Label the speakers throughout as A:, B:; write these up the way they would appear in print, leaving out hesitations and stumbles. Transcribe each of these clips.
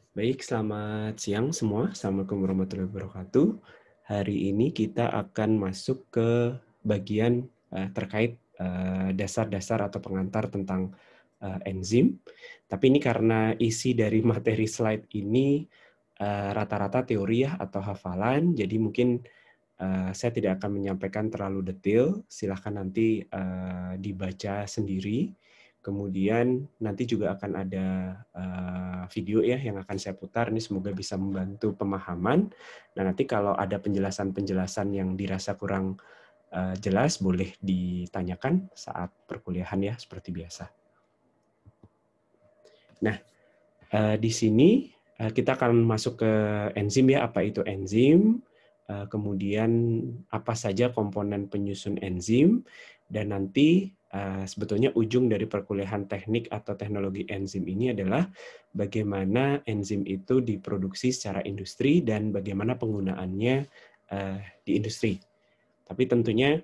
A: Baik, selamat siang semua. Assalamualaikum warahmatullahi wabarakatuh. Hari ini kita akan masuk ke bagian terkait dasar-dasar atau pengantar tentang enzim. Tapi ini karena isi dari materi slide ini rata-rata teori ya atau hafalan, jadi mungkin saya tidak akan menyampaikan terlalu detail. Silahkan nanti dibaca sendiri. Kemudian nanti juga akan ada video ya yang akan saya putar. Ini semoga bisa membantu pemahaman. Nah, nanti kalau ada penjelasan-penjelasan yang dirasa kurang jelas, boleh ditanyakan saat perkuliahan ya, seperti biasa. Nah, di sini kita akan masuk ke enzim ya, apa itu enzim, kemudian apa saja komponen penyusun enzim, dan nanti sebetulnya ujung dari perkuliahan teknik atau teknologi enzim ini adalah bagaimana enzim itu diproduksi secara industri dan bagaimana penggunaannya di industri. Tapi tentunya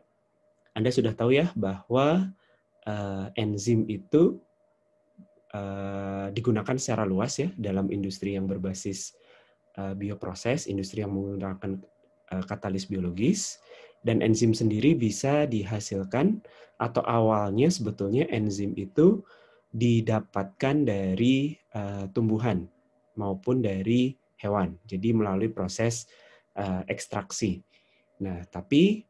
A: Anda sudah tahu ya bahwa enzim itu digunakan secara luas ya dalam industri yang berbasis bioproses, industri yang menggunakan katalis biologis, dan enzim sendiri bisa dihasilkan atau awalnya sebetulnya enzim itu didapatkan dari tumbuhan maupun dari hewan. Jadi melalui proses ekstraksi. Nah, tapi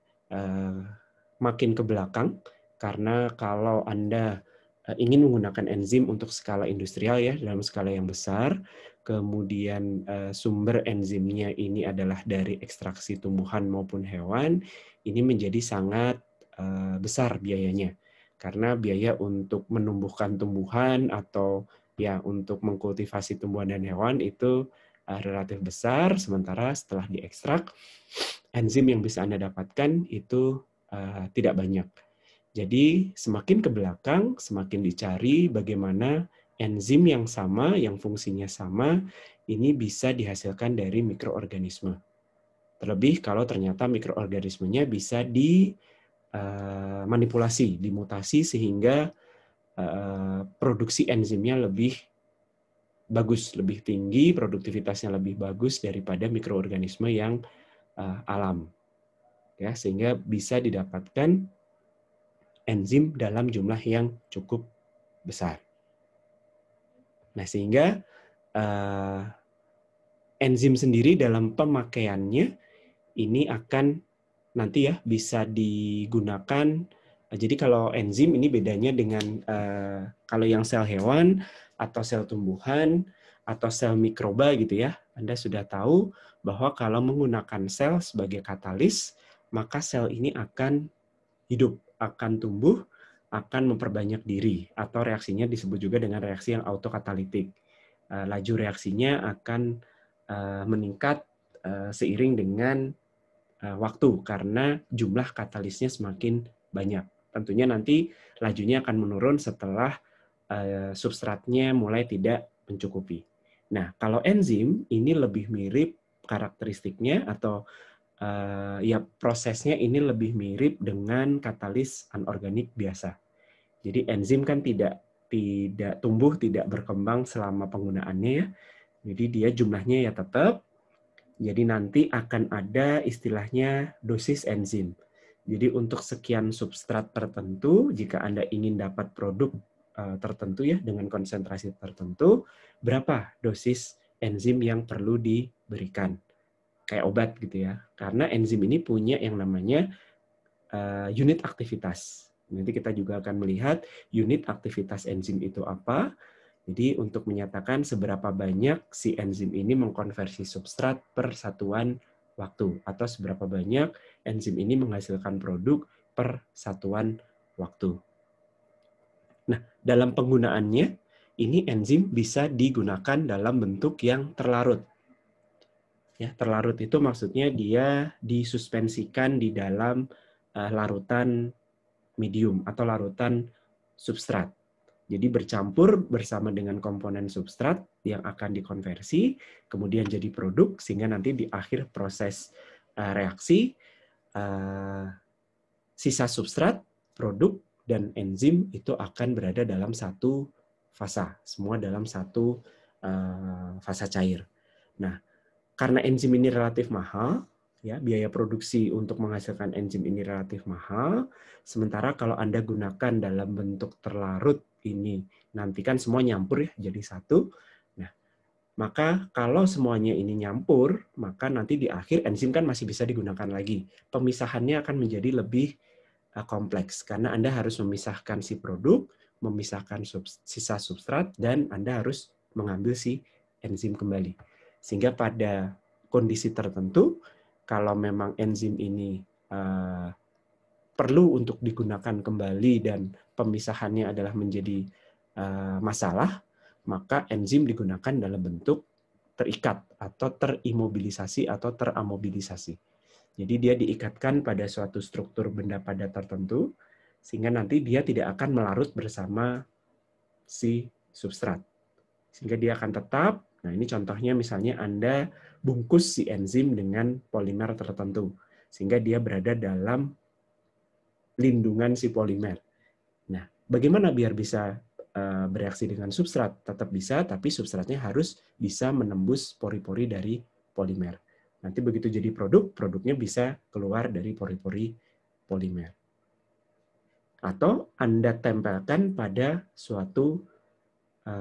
A: makin ke belakang karena kalau Anda ingin menggunakan enzim untuk skala industrial ya dalam skala yang besar, kemudian sumber enzimnya ini adalah dari ekstraksi tumbuhan maupun hewan, ini menjadi sangat besar biayanya. Karena biaya untuk menumbuhkan tumbuhan atau ya untuk mengkultivasi tumbuhan dan hewan itu relatif besar, sementara setelah diekstrak, enzim yang bisa Anda dapatkan itu tidak banyak. Jadi semakin ke belakang, semakin dicari bagaimana enzim yang sama, yang fungsinya sama, ini bisa dihasilkan dari mikroorganisme. Terlebih kalau ternyata mikroorganismenya bisa dimanipulasi, dimutasi sehingga produksi enzimnya lebih bagus, lebih tinggi, produktivitasnya lebih bagus daripada mikroorganisme yang alam. Ya, sehingga bisa didapatkan enzim dalam jumlah yang cukup besar. Nah, sehingga enzim sendiri dalam pemakaiannya ini akan nanti ya bisa digunakan. Jadi kalau enzim ini bedanya dengan kalau yang sel hewan atau sel tumbuhan atau sel mikroba gitu ya. Anda sudah tahu bahwa kalau menggunakan sel sebagai katalis, maka sel ini akan hidup, akan tumbuh, akan memperbanyak diri, atau reaksinya disebut juga dengan reaksi yang autokatalitik. Laju reaksinya akan meningkat seiring dengan waktu, karena jumlah katalisnya semakin banyak. Tentunya nanti lajunya akan menurun setelah substratnya mulai tidak mencukupi. Nah, kalau enzim ini lebih mirip karakteristiknya atau ya prosesnya ini lebih mirip dengan katalis anorganik biasa. Jadi enzim kan tidak tumbuh, tidak berkembang selama penggunaannya ya. Jadi dia jumlahnya ya tetap. Jadi nanti akan ada istilahnya dosis enzim. Jadi untuk sekian substrat tertentu, jika Anda ingin dapat produk tertentu ya dengan konsentrasi tertentu, berapa dosis enzim yang perlu diberikan? Kayak obat gitu ya. Karena enzim ini punya yang namanya unit aktivitas. Nanti kita juga akan melihat unit aktivitas enzim itu apa. Jadi untuk menyatakan seberapa banyak si enzim ini mengkonversi substrat per satuan waktu, atau seberapa banyak enzim ini menghasilkan produk per satuan waktu. Nah, dalam penggunaannya, ini enzim bisa digunakan dalam bentuk yang terlarut. Ya, terlarut itu maksudnya dia disuspensikan di dalam larutan medium atau larutan substrat. Jadi bercampur bersama dengan komponen substrat yang akan dikonversi, kemudian jadi produk, sehingga nanti di akhir proses reaksi, sisa substrat, produk, dan enzim itu akan berada dalam satu fasa, semua dalam satu fasa cair. Nah, karena enzim ini relatif mahal, ya biaya produksi untuk menghasilkan enzim ini relatif mahal. Sementara kalau Anda gunakan dalam bentuk terlarut ini, nanti kan semua nyampur ya jadi satu. Nah, maka kalau semuanya ini nyampur, maka nanti di akhir enzim kan masih bisa digunakan lagi. Pemisahannya akan menjadi lebih kompleks karena Anda harus memisahkan si produk, memisahkan sisa substrat, dan Anda harus mengambil si enzim kembali. Sehingga pada kondisi tertentu, kalau memang enzim ini perlu untuk digunakan kembali dan pemisahannya adalah menjadi masalah, maka enzim digunakan dalam bentuk terikat atau terimobilisasi atau teramobilisasi. Jadi dia diikatkan pada suatu struktur benda padat tertentu, sehingga nanti dia tidak akan melarut bersama si substrat. Sehingga dia akan tetap, nah ini contohnya misalnya Anda bungkus si enzim dengan polimer tertentu, sehingga dia berada dalam lindungan si polimer. Nah, bagaimana biar bisa bereaksi dengan substrat? Tetap bisa, tapi substratnya harus bisa menembus pori-pori dari polimer. Nanti begitu jadi produk, produknya bisa keluar dari pori-pori polimer. Atau Anda tempelkan pada suatu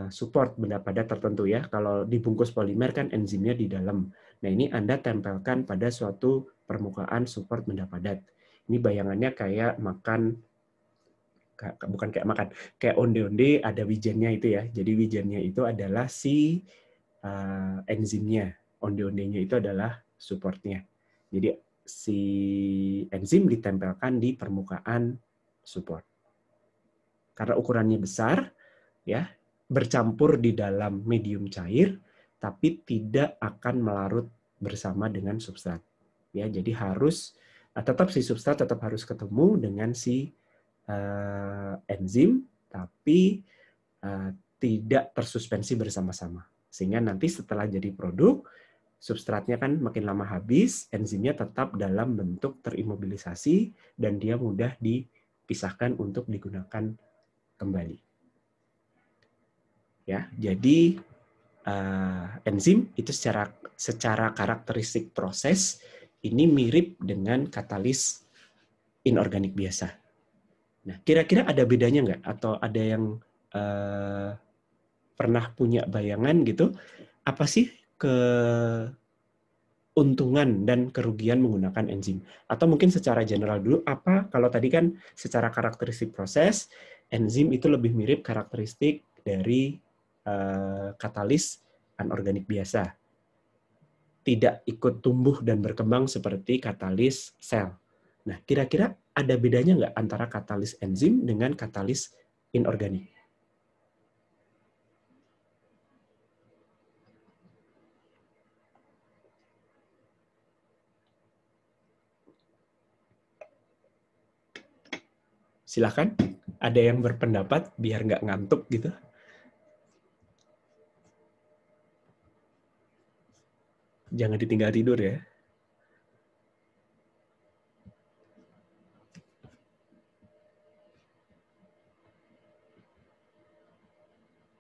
A: support benda padat tertentu ya. Kalau dibungkus polimer kan enzimnya di dalam. Nah, ini Anda tempelkan pada suatu permukaan support benda padat. Ini bayangannya kayak makan, bukan kayak makan, kayak onde-onde ada wijennya itu ya. Jadi wijennya itu adalah si enzimnya. Onde-ondenya itu adalah supportnya. Jadi si enzim ditempelkan di permukaan support. Karena ukurannya besar, ya, bercampur di dalam medium cair, tapi tidak akan melarut bersama dengan substrat. Ya, jadi harus tetap si substrat tetap harus ketemu dengan si enzim, tapi tidak tersuspensi bersama-sama. Sehingga nanti setelah jadi produk, substratnya kan makin lama habis, enzimnya tetap dalam bentuk terimobilisasi dan dia mudah dipisahkan untuk digunakan kembali. Ya, jadi enzim itu secara karakteristik proses ini mirip dengan katalis inorganik biasa. Nah, kira-kira ada bedanya nggak? Atau ada yang pernah punya bayangan gitu? Apa sih keuntungan dan kerugian menggunakan enzim? Atau mungkin secara general dulu, apa kalau tadi kan secara karakteristik proses, enzim itu lebih mirip karakteristik dari katalis anorganik biasa. Tidak ikut tumbuh dan berkembang seperti katalis sel. Nah, kira-kira ada bedanya nggak antara katalis enzim dengan katalis inorganik? Silakan, ada yang berpendapat biar nggak ngantuk gitu. Jangan ditinggal tidur ya.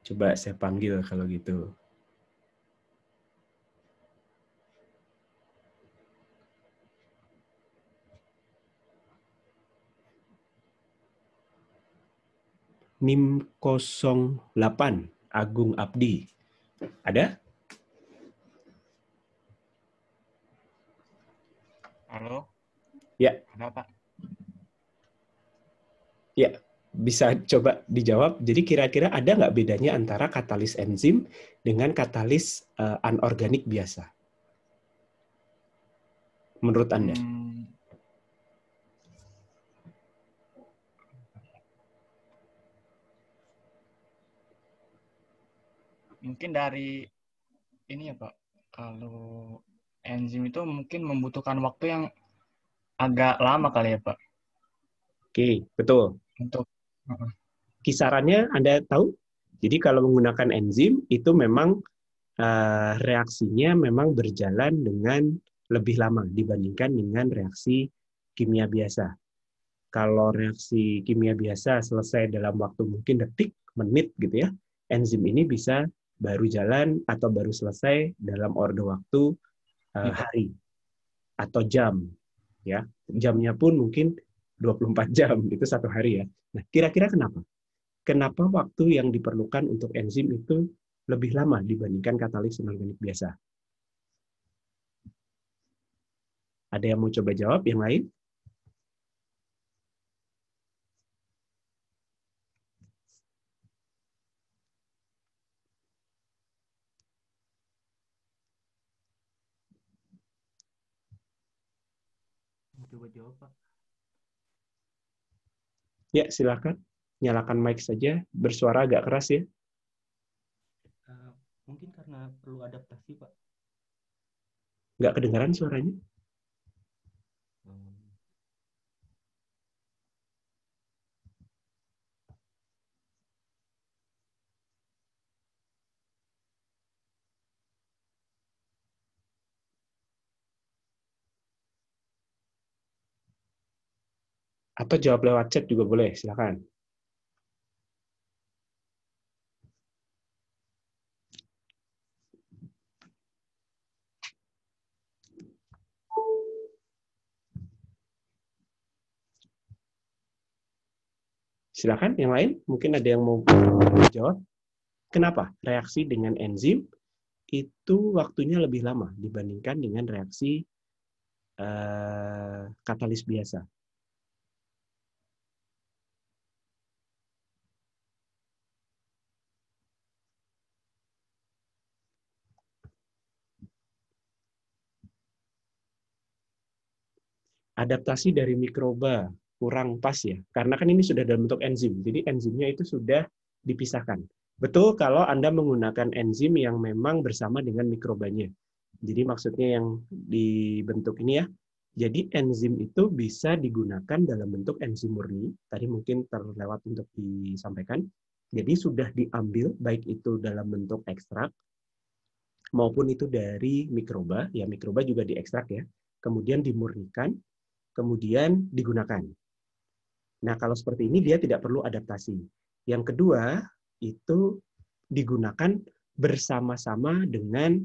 A: Coba saya panggil kalau gitu. NIM 08, Agung Abdi. Ada?
B: Halo?
A: Ya.
B: Ada, Pak?
A: Ya, bisa coba dijawab. Jadi kira-kira ada nggak bedanya antara katalis enzim dengan katalis anorganik biasa? Menurut Anda?
B: Mungkin dari ini ya, Pak. Kalau enzim itu mungkin membutuhkan waktu yang agak lama kali ya, Pak.
A: Oke, betul.
B: Untuk
A: Kisarannya Anda tahu? Jadi kalau menggunakan enzim itu memang reaksinya memang berjalan dengan lebih lama dibandingkan dengan reaksi kimia biasa. Kalau reaksi kimia biasa selesai dalam waktu mungkin detik, menit gitu ya, enzim ini bisa baru jalan atau baru selesai dalam orde waktu
B: Iya, Pak.
A: hari atau jam. Ya, jamnya pun mungkin 24 jam, itu satu hari ya. Nah, kira-kira kenapa? Kenapa waktu yang diperlukan untuk enzim itu lebih lama dibandingkan katalis inorganik biasa? Ada yang mau coba jawab? Yang lain?
C: Coba jawab, Pak.
A: Ya, silakan. Nyalakan mic saja. Bersuara agak keras ya.
C: Mungkin karena perlu adaptasi, Pak.
A: Nggak kedengaran suaranya. Atau jawab lewat chat juga boleh, silakan. Silakan, yang lain. Mungkin ada yang mau jawab. Kenapa reaksi dengan enzim itu waktunya lebih lama dibandingkan dengan reaksi katalis biasa? Adaptasi dari mikroba kurang pas ya, karena kan ini sudah dalam bentuk enzim, jadi enzimnya itu sudah dipisahkan. Betul kalau Anda menggunakan enzim yang memang bersama dengan mikrobanya. Jadi maksudnya yang dibentuk ini ya, jadi enzim itu bisa digunakan dalam bentuk enzim murni, tadi mungkin terlewat untuk disampaikan, jadi sudah diambil baik itu dalam bentuk ekstrak, maupun itu dari mikroba, ya mikroba juga diekstrak ya, kemudian dimurnikan, kemudian digunakan. Nah, kalau seperti ini dia tidak perlu adaptasi. Yang kedua, itu digunakan bersama-sama dengan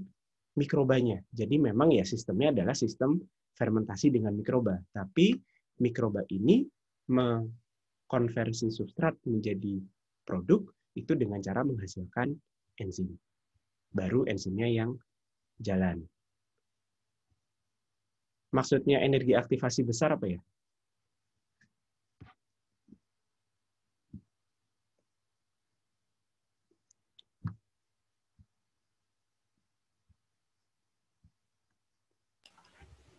A: mikrobanya. Jadi memang ya sistemnya adalah sistem fermentasi dengan mikroba. Tapi mikroba ini mengkonversi substrat menjadi produk itu dengan cara menghasilkan enzim. Baru enzimnya yang jalan. Maksudnya energi aktivasi besar apa ya?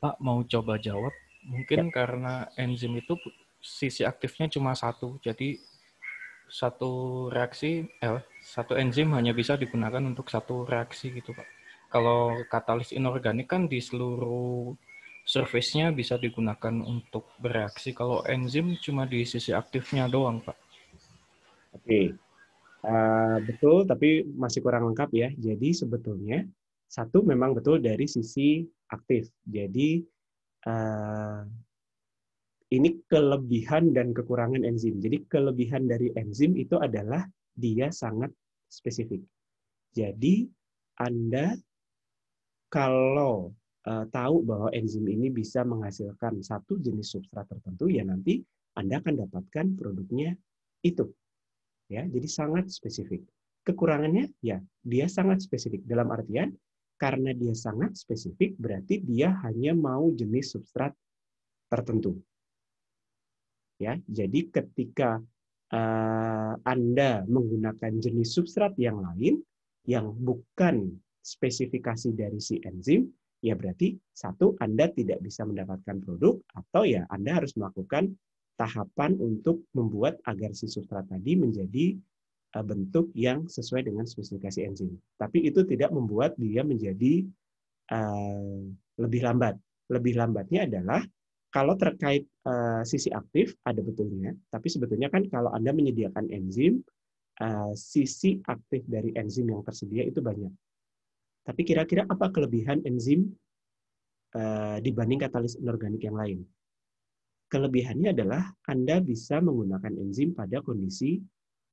B: Pak, mau coba jawab?
A: Ya.
B: Mungkin karena enzim itu sisi aktifnya cuma satu, jadi satu enzim hanya bisa digunakan untuk satu reaksi gitu, Pak. Kalau katalis inorganik kan di seluruh surface-nya bisa digunakan untuk bereaksi. Kalau enzim cuma di sisi aktifnya doang, Pak.
A: Oke. Betul, tapi masih kurang lengkap ya. Jadi sebetulnya satu memang betul dari sisi aktif. Jadi ini kelebihan dan kekurangan enzim. Jadi kelebihan dari enzim itu adalah dia sangat spesifik. Jadi Anda kalau tahu bahwa enzim ini bisa menghasilkan satu jenis substrat tertentu, ya nanti Anda akan dapatkan produknya itu. Ya, jadi sangat spesifik. Kekurangannya ya dia sangat spesifik dalam artian karena dia sangat spesifik berarti dia hanya mau jenis substrat tertentu. Ya, jadi ketika Anda menggunakan jenis substrat yang lain yang bukan spesifikasi dari si enzim, ya berarti satu Anda tidak bisa mendapatkan produk atau ya Anda harus melakukan tahapan untuk membuat agar si substrat tadi menjadi bentuk yang sesuai dengan spesifikasi enzim. Tapi itu tidak membuat dia menjadi lebih lambat. Lebih lambatnya adalah kalau terkait sisi aktif ada betulnya, tapi sebetulnya kan kalau Anda menyediakan enzim, sisi aktif dari enzim yang tersedia itu banyak. Tapi kira-kira apa kelebihan enzim dibanding katalis inorganik yang lain? Kelebihannya adalah Anda bisa menggunakan enzim pada kondisi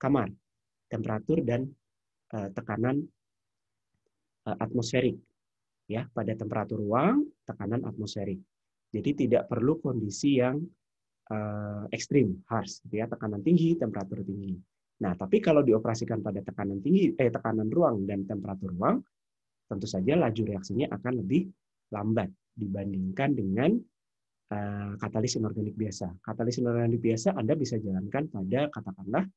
A: kamar, temperatur dan tekanan atmosferik, ya, pada temperatur ruang, tekanan atmosferik. Jadi tidak perlu kondisi yang ekstrim, harsh, gitu ya, tekanan tinggi, temperatur tinggi. Nah, tapi kalau dioperasikan pada tekanan tinggi, tekanan ruang dan temperatur ruang, tentu saja laju reaksinya akan lebih lambat dibandingkan dengan katalis inorganik biasa. Katalis inorganik biasa Anda bisa jalankan pada katakanlah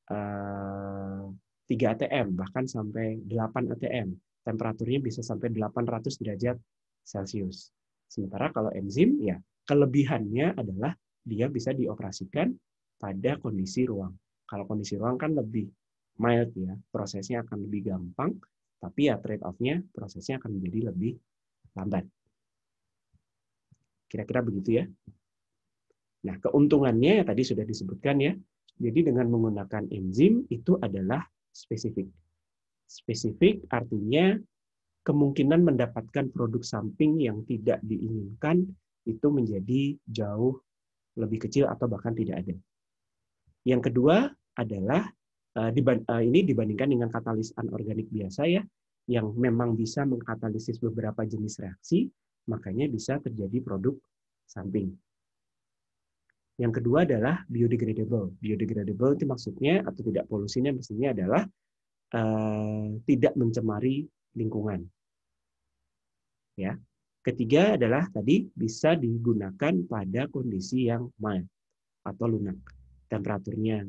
A: 3 atm, bahkan sampai 8 atm. Temperaturnya bisa sampai 800 derajat Celcius. Sementara kalau enzim, ya kelebihannya adalah dia bisa dioperasikan pada kondisi ruang. Kalau kondisi ruang kan lebih mild ya, prosesnya akan lebih gampang, tapi ya trade-off-nya prosesnya akan menjadi lebih lambat. Kira-kira begitu ya. Nah, keuntungannya tadi sudah disebutkan ya. Jadi dengan menggunakan enzim itu adalah spesifik. Spesifik artinya kemungkinan mendapatkan produk samping yang tidak diinginkan itu menjadi jauh lebih kecil atau bahkan tidak ada. Yang kedua adalah ini dibandingkan dengan katalis anorganik biasa ya, yang memang bisa mengkatalisis beberapa jenis reaksi, makanya bisa terjadi produk samping. Yang kedua adalah biodegradable. Biodegradable itu maksudnya atau tidak polusinya maksudnya adalah tidak mencemari lingkungan. Ya. Ketiga adalah tadi bisa digunakan pada kondisi yang mild atau lunak. Temperaturnya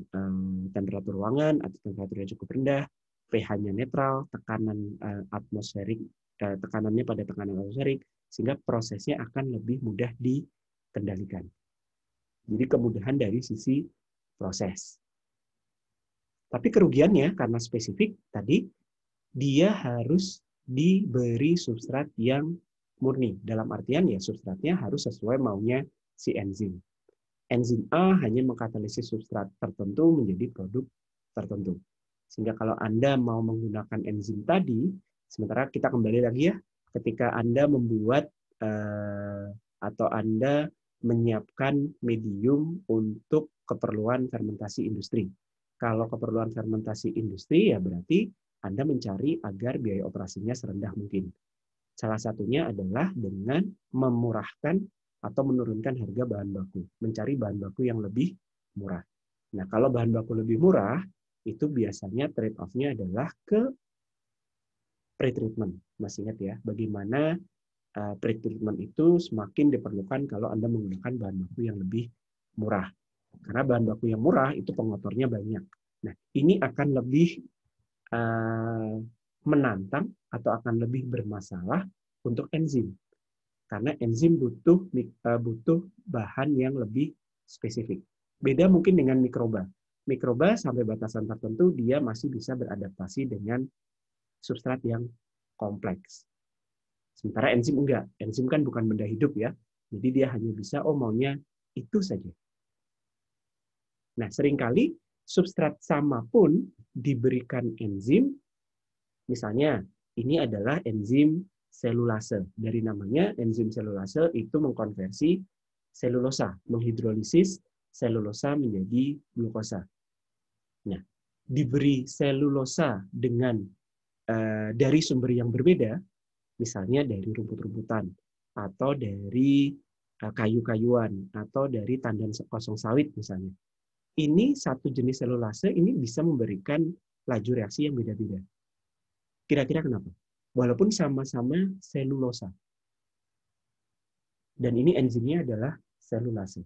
A: temperatur ruangan atau temperaturnya cukup rendah, pH-nya netral, tekanan atmosferik tekanannya pada tekanan atmosferik sehingga prosesnya akan lebih mudah dikendalikan. Jadi kemudahan dari sisi proses. Tapi kerugiannya karena spesifik tadi dia harus diberi substrat yang murni. Dalam artian ya substratnya harus sesuai maunya si enzim. Enzim A hanya mengkatalisis substrat tertentu menjadi produk tertentu. Sehingga kalau Anda mau menggunakan enzim tadi, sementara kita kembali lagi ya, ketika Anda membuat atau Anda menyiapkan medium untuk keperluan fermentasi industri. Kalau keperluan fermentasi industri ya berarti Anda mencari agar biaya operasinya serendah mungkin. Salah satunya adalah dengan memurahkan atau menurunkan harga bahan baku, mencari bahan baku yang lebih murah. Nah, kalau bahan baku lebih murah, itu biasanya trade-off-nya adalah ke pretreatment. Masih ingat ya, bagaimana pretreatment itu semakin diperlukan kalau Anda menggunakan bahan baku yang lebih murah. Karena bahan baku yang murah itu pengotornya banyak. Nah, ini akan lebih menantang atau akan lebih bermasalah untuk enzim. Karena enzim butuh bahan yang lebih spesifik. Beda mungkin dengan mikroba. Mikroba sampai batasan tertentu dia masih bisa beradaptasi dengan substrat yang kompleks. Sementara enzim enggak. Enzim kan bukan benda hidup ya. Jadi dia hanya bisa maunya itu saja. Nah, seringkali substrat sama pun diberikan enzim. Misalnya, ini adalah enzim selulase. Dari namanya, enzim selulase itu mengkonversi selulosa, menghidrolisis selulosa menjadi glukosa. Nah, diberi selulosa dengan dari sumber yang berbeda, misalnya dari rumput-rumputan, atau dari kayu-kayuan, atau dari tandan kosong sawit misalnya. Ini satu jenis selulase ini bisa memberikan laju reaksi yang beda-beda. Kira-kira kenapa? Walaupun sama-sama selulosa. Dan ini enzimnya adalah selulase.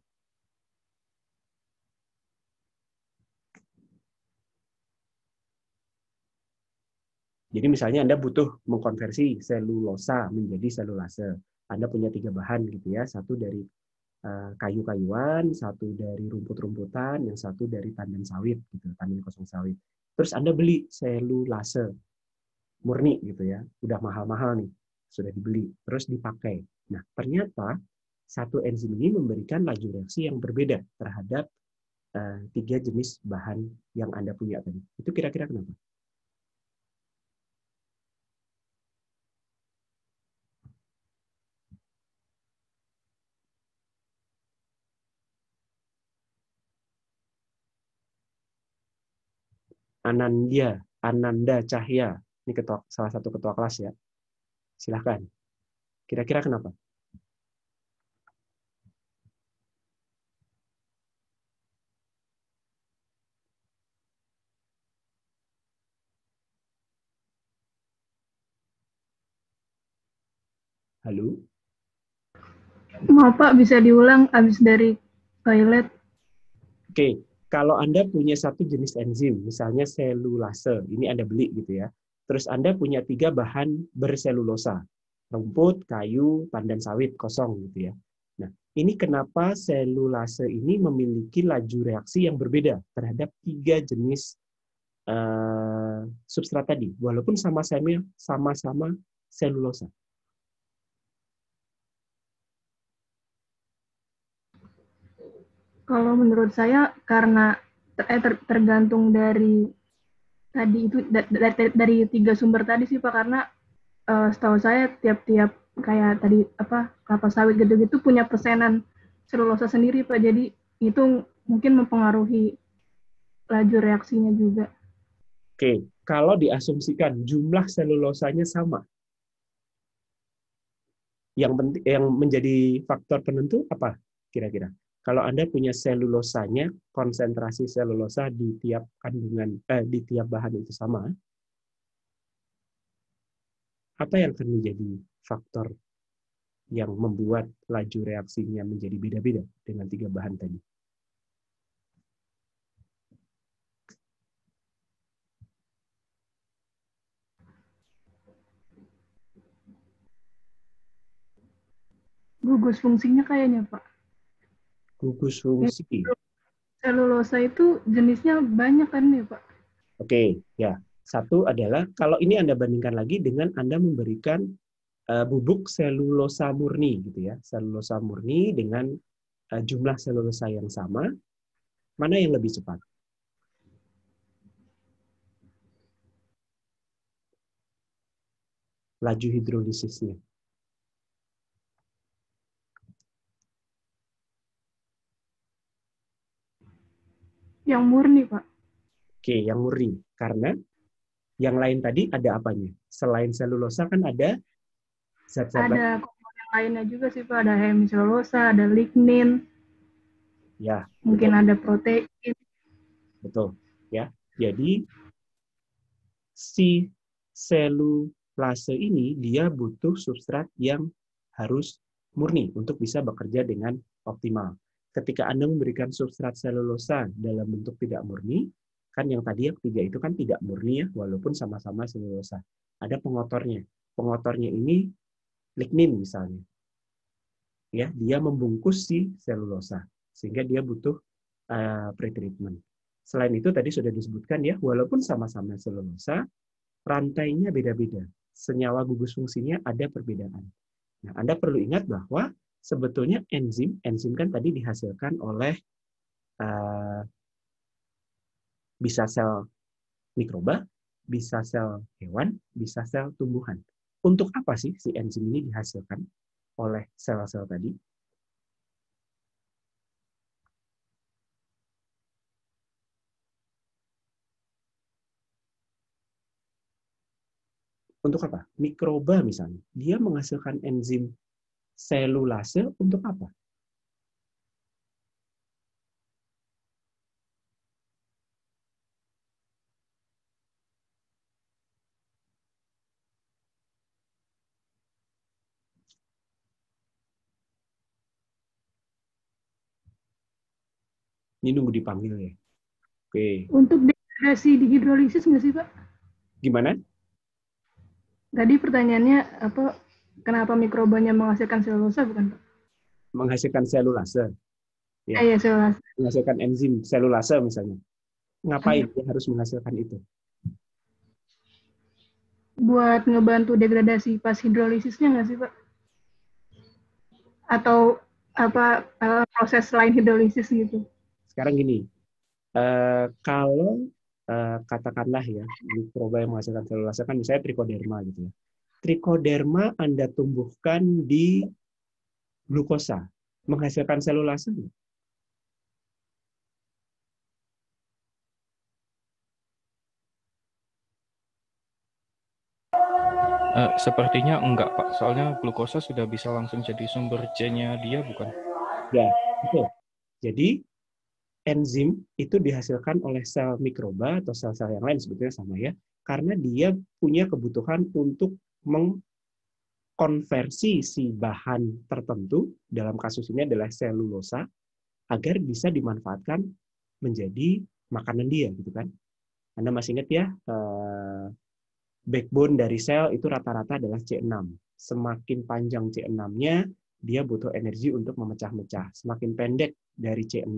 A: Jadi misalnya Anda butuh mengkonversi selulosa menjadi selulase. Anda punya 3 bahan gitu ya. Satu dari kayu-kayuan, satu dari rumput-rumputan, yang satu dari tandan sawit gitu, tandan kosong sawit. Terus Anda beli selulase murni gitu ya, udah mahal-mahal nih, sudah dibeli, terus dipakai. Nah, ternyata satu enzim ini memberikan laju reaksi yang berbeda terhadap 3 jenis bahan yang Anda punya tadi. Itu kira-kira kenapa? Ananda Cahya Ini salah satu ketua kelas ya. Silahkan. Kira-kira kenapa? Halo?
D: Maaf Pak, bisa diulang abis dari toilet.
A: Oke, kalau Anda punya satu jenis enzim, misalnya selulase, ini Anda beli gitu ya. Terus Anda punya 3 bahan berselulosa, rumput, kayu, pandan sawit, kosong gitu ya. Nah, ini kenapa selulase ini memiliki laju reaksi yang berbeda terhadap 3 jenis substrat tadi, walaupun sama-sama selulosa.
D: Kalau menurut saya karena tergantung dari tadi itu dari 3 sumber tadi sih Pak, karena setahu saya tiap-tiap kayak tadi kelapa sawit gitu-gitu punya persenan selulosa sendiri Pak, jadi itu mungkin mempengaruhi laju reaksinya juga.
A: Oke, kalau diasumsikan jumlah selulosanya sama, yang menjadi faktor penentu apa kira-kira? Kalau Anda punya selulosanya, konsentrasi selulosa di tiap di tiap bahan itu sama, apa yang akan menjadi faktor yang membuat laju reaksinya menjadi beda-beda dengan 3 bahan tadi?
D: Gugus fungsinya kayaknya Pak.
A: Gugus fungsi.
D: Selulosa itu jenisnya banyak kan ya Pak?
A: Oke, ya. Satu adalah kalau ini Anda bandingkan lagi dengan Anda memberikan bubuk selulosa murni gitu ya. Selulosa murni dengan jumlah selulosa yang sama, mana yang lebih cepat? Laju hidrolisisnya.
D: Yang murni Pak.
A: Oke, yang murni. Karena yang lain tadi ada apanya? Selain selulosa kan ada zat-zat lain.
D: Ada komponen lainnya juga sih Pak, ada hemiselulosa, ada lignin,
A: Ya,
D: mungkin
A: betul.
D: ada protein.
A: Betul. Ya. Jadi si selulase ini dia butuh substrat yang harus murni untuk bisa bekerja dengan optimal. Ketika Anda memberikan substrat selulosa dalam bentuk tidak murni, kan yang tadi yang 3 itu kan tidak murni ya, walaupun sama-sama selulosa. Ada pengotornya. Pengotornya ini lignin misalnya. Ya, dia membungkus si selulosa sehingga dia butuh pretreatment. Selain itu tadi sudah disebutkan ya, walaupun sama-sama selulosa, rantainya beda-beda. Senyawa gugus fungsinya ada perbedaan. Nah, Anda perlu ingat bahwa sebetulnya enzim kan tadi dihasilkan oleh bisa sel mikroba, bisa sel hewan, bisa sel tumbuhan. Untuk apa sih si enzim ini dihasilkan oleh sel-sel tadi? Untuk apa? Mikroba misalnya. Dia menghasilkan enzim selulase untuk apa? Ini nunggu dipanggil ya. Oke.
D: Untuk degradasi di hidrolisis nggak sih Pak?
A: Gimana?
D: Tadi pertanyaannya kenapa mikrobanya menghasilkan selulosa bukan Pak?
A: Menghasilkan selulase. Ya.
D: Iya, selulosa.
A: Menghasilkan enzim selulase misalnya. Ngapain dia harus menghasilkan itu?
D: Buat ngebantu degradasi pas hidrolisisnya nggak sih Pak? Atau proses lain hidrolisis gitu?
A: Sekarang gini, kalau katakanlah ya mikroba yang menghasilkan selulase kan misalnya trichoderma gitu ya. Trichoderma Anda tumbuhkan di glukosa, menghasilkan selulase nggak?
B: Sepertinya enggak, Pak. Soalnya glukosa sudah bisa langsung jadi sumber C-nya dia, bukan?
A: Ya, betul. Jadi enzim itu dihasilkan oleh sel mikroba atau sel-sel yang lain sebetulnya sama ya, karena dia punya kebutuhan untuk mengkonversi si bahan tertentu, dalam kasus ini adalah selulosa, agar bisa dimanfaatkan menjadi makanan dia, gitu kan? Anda masih ingat ya, backbone dari sel itu rata-rata adalah C6. Semakin panjang C6-nya, dia butuh energi untuk memecah-mecah. Semakin pendek dari C6,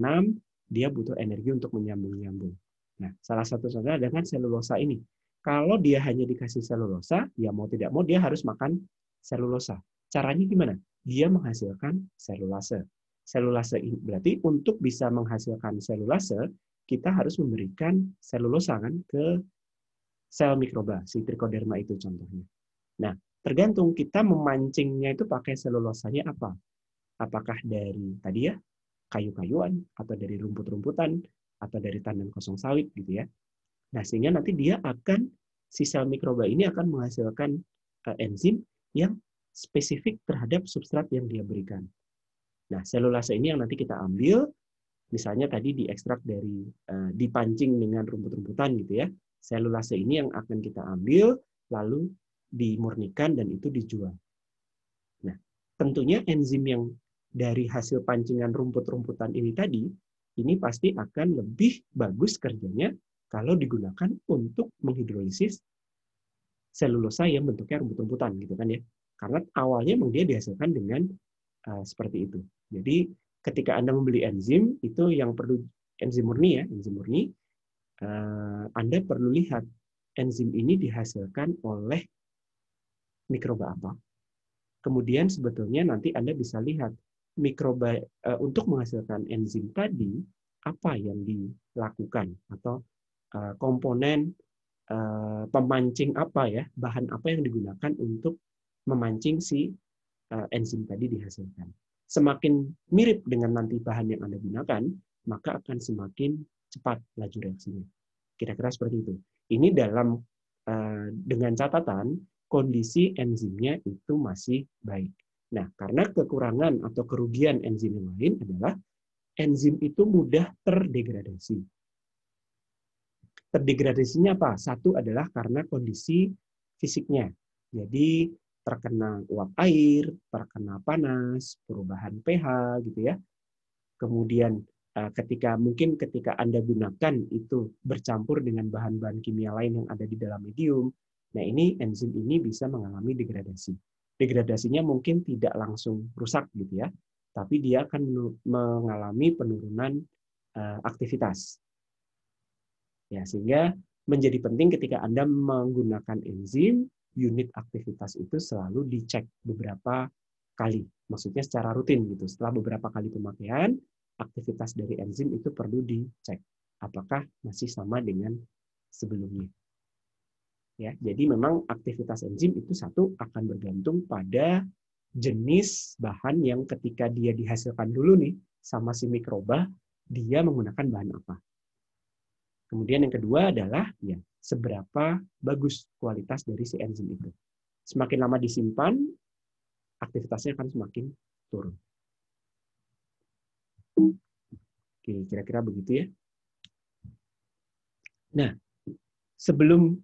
A: dia butuh energi untuk menyambung-nyambung. Nah, salah satu contohnya dengan selulosa ini. Kalau dia hanya dikasih selulosa, ya mau tidak mau dia harus makan selulosa. Caranya gimana? Dia menghasilkan selulase. Selulase ini berarti untuk bisa menghasilkan selulase, kita harus memberikan selulosa kan ke sel mikroba, si trichoderma itu contohnya. Nah, tergantung kita memancingnya itu pakai selulosanya apa. Apakah dari tadi ya, kayu-kayuan, atau dari rumput-rumputan, atau dari tandan kosong sawit gitu ya. Nah, sehingga nanti dia akan, si sel mikroba ini akan menghasilkan enzim yang spesifik terhadap substrat yang dia berikan. Nah, selulase ini yang nanti kita ambil, misalnya tadi diekstrak dari, dipancing dengan rumput-rumputan gitu ya. Selulase ini yang akan kita ambil, lalu dimurnikan dan itu dijual. Nah, tentunya enzim yang dari hasil pancingan rumput-rumputan ini tadi, ini pasti akan lebih bagus kerjanya kalau digunakan untuk menghidrolisis selulosa yang bentuknya rumput-rumputan gitu kan ya. Karena awalnya memang dia dihasilkan dengan seperti itu. Jadi ketika Anda membeli enzim, itu yang perlu enzim murni ya, enzim murni, Anda perlu lihat enzim ini dihasilkan oleh mikroba apa. Kemudian sebetulnya nanti Anda bisa lihat mikroba untuk menghasilkan enzim tadi apa yang dilakukan atau komponen pemancing apa ya, bahan apa yang digunakan untuk memancing si enzim tadi dihasilkan. Semakin mirip dengan nanti bahan yang Anda gunakan, maka akan semakin cepat laju reaksinya. Kira-kira seperti itu. Ini dalam dengan catatan kondisi enzimnya itu masih baik. Nah, karena kekurangan atau kerugian enzim yang lain adalah enzim itu mudah terdegradasi. Terdegradasinya apa? Satu adalah karena kondisi fisiknya. Jadi terkena uap air, terkena panas, perubahan pH gitu ya. Kemudian ketika Anda gunakan itu bercampur dengan bahan-bahan kimia lain yang ada di dalam medium, nah ini enzim ini bisa mengalami degradasi. Degradasinya mungkin tidak langsung rusak gitu ya, tapi dia akan mengalami penurunan aktivitas. Ya, sehingga menjadi penting ketika Anda menggunakan enzim, unit aktivitas itu selalu dicek beberapa kali. Maksudnya secara rutin gitu. Setelah beberapa kali pemakaian, aktivitas dari enzim itu perlu dicek. Apakah masih sama dengan sebelumnya. Ya, jadi memang aktivitas enzim itu satu akan bergantung pada jenis bahan yang ketika dia dihasilkan dulu nih sama si mikroba, dia menggunakan bahan apa. Kemudian yang kedua adalah ya seberapa bagus kualitas dari si enzim itu. Semakin lama disimpan, aktivitasnya akan semakin turun. Oke, kira-kira begitu ya. Nah, sebelum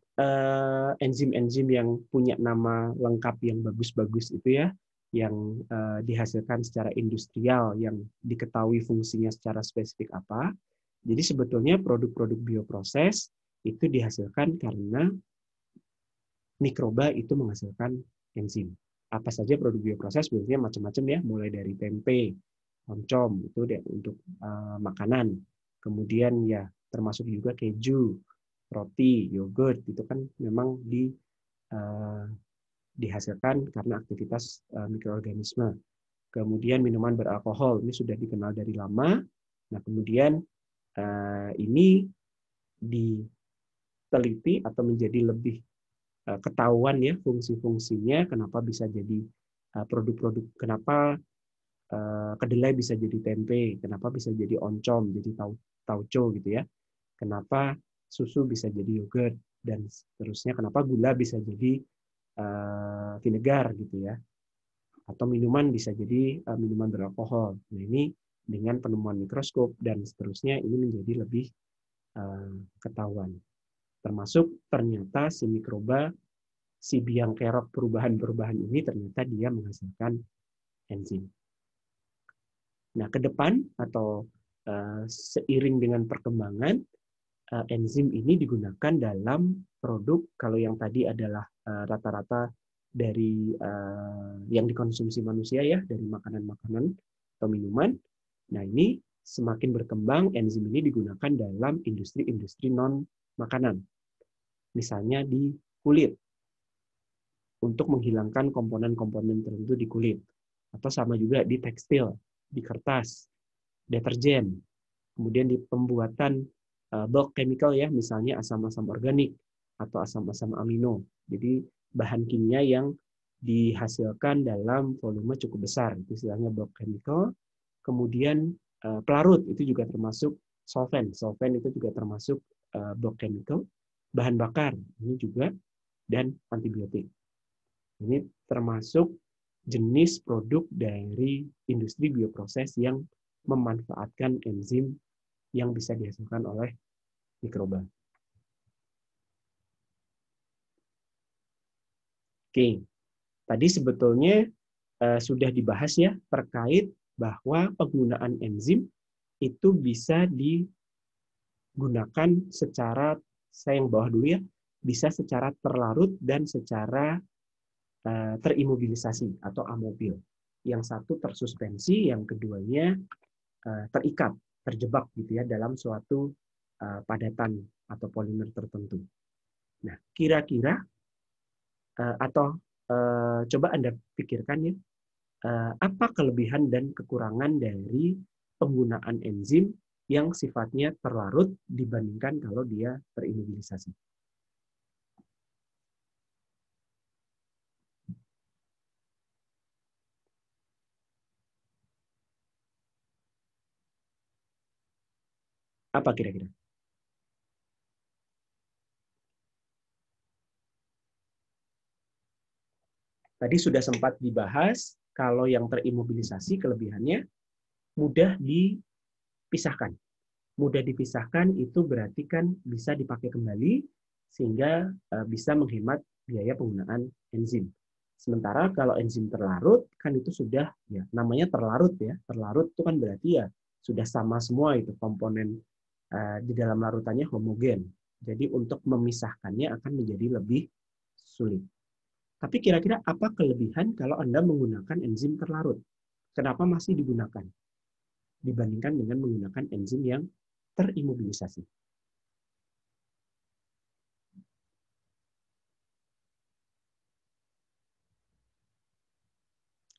A: enzim-enzim yang punya nama lengkap yang bagus-bagus itu ya, yang dihasilkan secara industrial, yang diketahui fungsinya secara spesifik apa, jadi sebetulnya produk-produk bioproses itu dihasilkan karena mikroba itu menghasilkan enzim. Apa saja produk bioproses sebenarnya macam-macam ya, mulai dari tempe, oncom itu untuk makanan. Kemudian ya termasuk juga keju, roti, yogurt itu kan memang dihasilkan karena aktivitas mikroorganisme. Kemudian minuman beralkohol ini sudah dikenal dari lama. Nah, kemudian ini diteliti atau menjadi lebih ketahuan ya fungsi-fungsinya, kenapa bisa jadi produk-produk, kenapa kedelai bisa jadi tempe, kenapa bisa jadi oncom, jadi tauco gitu ya, kenapa susu bisa jadi yogurt, dan seterusnya, kenapa gula bisa jadi vinegar gitu ya. Atau minuman bisa jadi minuman beralkohol. Nah, ini dengan penemuan mikroskop dan seterusnya ini menjadi lebih ketahuan. Termasuk ternyata si mikroba, si biang kerok perubahan-perubahan ini ternyata dia menghasilkan enzim. Nah, ke depan atau seiring dengan perkembangan, enzim ini digunakan dalam produk, kalau yang tadi adalah rata-rata dari yang dikonsumsi manusia ya, dari makanan-makanan atau minuman. Nah, ini semakin berkembang, enzim ini digunakan dalam industri-industri non-makanan. Misalnya di kulit, untuk menghilangkan komponen-komponen tertentu di kulit. Atau sama juga di tekstil, di kertas, deterjen, kemudian di pembuatan bulk chemical ya, misalnya asam-asam organik atau asam-asam amino. Jadi bahan kimia yang dihasilkan dalam volume cukup besar, itu istilahnya bulk chemical. Kemudian pelarut itu juga termasuk solvent. Solvent itu juga termasuk bulk chemical. Bahan bakar ini juga, dan antibiotik. Ini termasuk jenis produk dari industri bioproses yang memanfaatkan enzim yang bisa dihasilkan oleh mikroba. Oke, tadi sebetulnya sudah dibahas ya terkait bahwa penggunaan enzim itu bisa digunakan secara, saya yang bawah dulu ya, bisa secara terlarut dan secara terimobilisasi atau amobil. Yang satu tersuspensi, yang keduanya terikat, terjebak gitu ya dalam suatu padatan atau polimer tertentu. Nah, kira-kira atau coba Anda pikirkan ya, apa kelebihan dan kekurangan dari penggunaan enzim yang sifatnya terlarut dibandingkan kalau dia terimobilisasi. Apa kira-kira? Tadi sudah sempat dibahas, kalau yang terimobilisasi kelebihannya mudah dipisahkan. Mudah dipisahkan itu berarti kan bisa dipakai kembali, sehingga bisa menghemat biaya penggunaan enzim. Sementara kalau enzim terlarut, kan itu sudah, ya namanya terlarut ya. Terlarut itu kan berarti ya sudah sama semua itu komponen di dalam larutannya homogen. Jadi untuk memisahkannya akan menjadi lebih sulit. Tapi kira-kira apa kelebihan kalau Anda menggunakan enzim terlarut? Kenapa masih digunakan dibandingkan dengan menggunakan enzim yang terimobilisasi?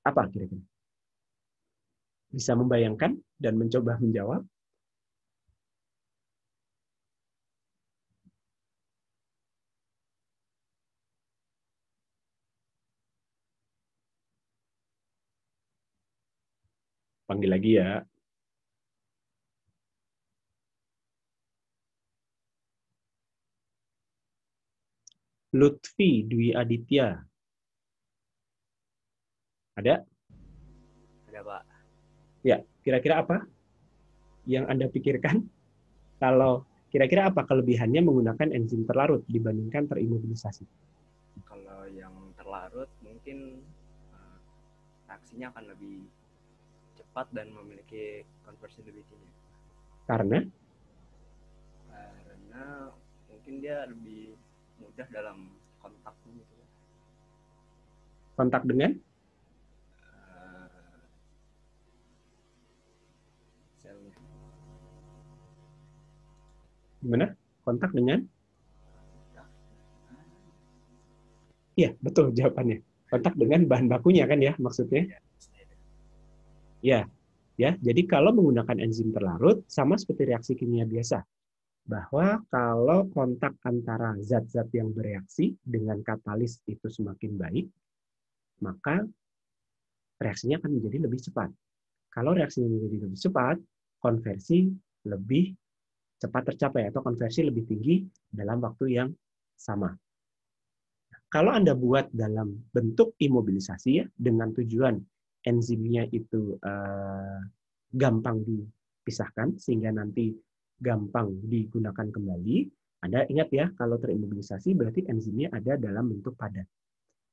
A: Apa kira-kira? Bisa membayangkan dan mencoba menjawab? Panggil lagi ya. Lutfi Dwi Aditya. Ada?
E: Ada, Pak.
A: Ya, kira-kira apa yang Anda pikirkan? Kalau kira-kira apa kelebihannya menggunakan enzim terlarut dibandingkan terimobilisasi?
E: Kalau yang terlarut mungkin reaksinya akan lebih cepat dan memiliki konversi lebih tinggi.
A: Karena
E: mungkin dia lebih mudah dalam kontak gitu.
A: Kontak dengan
E: Selnya.
A: gimana? Kontak dengan? Iya, betul jawabannya. Kontak dengan bahan bakunya kan ya maksudnya? Ya, ya. Jadi kalau menggunakan enzim terlarut sama seperti reaksi kimia biasa, bahwa kalau kontak antara zat-zat yang bereaksi dengan katalis itu semakin baik, maka reaksinya akan menjadi lebih cepat. Kalau reaksinya menjadi lebih cepat, konversi lebih cepat tercapai atau konversi lebih tinggi dalam waktu yang sama. Kalau Anda buat dalam bentuk imobilisasi ya, dengan tujuan enzimnya itu gampang dipisahkan, sehingga nanti gampang digunakan kembali, Anda ingat ya, kalau terimobilisasi berarti enzimnya ada dalam bentuk padat.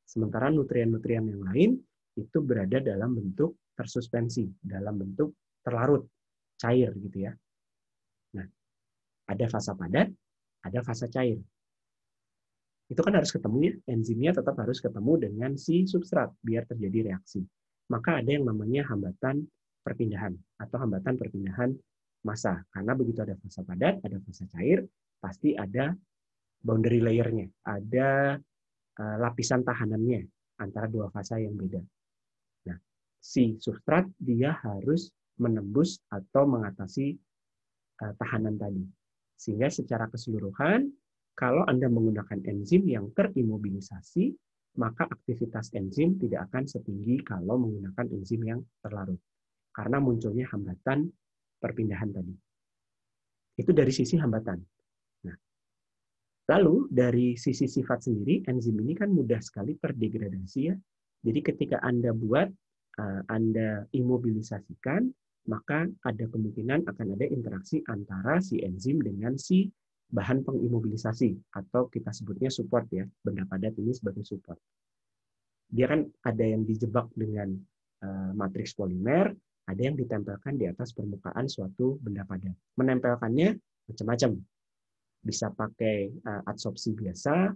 A: Sementara nutrien-nutrien yang lain itu berada dalam bentuk tersuspensi, dalam bentuk terlarut, cair gitu ya. Nah, ada fasa padat, ada fasa cair. Itu kan harus ketemu ya, enzimnya tetap harus ketemu dengan si substrat biar terjadi reaksi. Maka ada yang namanya hambatan perpindahan atau hambatan perpindahan massa. Karena begitu ada fasa padat, ada fasa cair, pasti ada boundary layer-nya, ada lapisan tahanannya antara dua fasa yang beda. Nah, si substrat dia harus menembus atau mengatasi tahanan tadi. Sehingga secara keseluruhan, kalau Anda menggunakan enzim yang terimobilisasi, maka aktivitas enzim tidak akan setinggi kalau menggunakan enzim yang terlarut. Karena munculnya hambatan perpindahan tadi. Itu dari sisi hambatan. Nah, lalu dari sisi sifat sendiri, enzim ini kan mudah sekali terdegradasi ya. Jadi ketika Anda buat, Anda imobilisasikan, maka ada kemungkinan akan ada interaksi antara si enzim dengan si bahan pengimobilisasi, atau kita sebutnya support ya, benda padat ini sebagai support. Dia kan ada yang dijebak dengan matriks polimer, ada yang ditempelkan di atas permukaan suatu benda padat. Menempelkannya macam-macam. Bisa pakai adsorpsi biasa,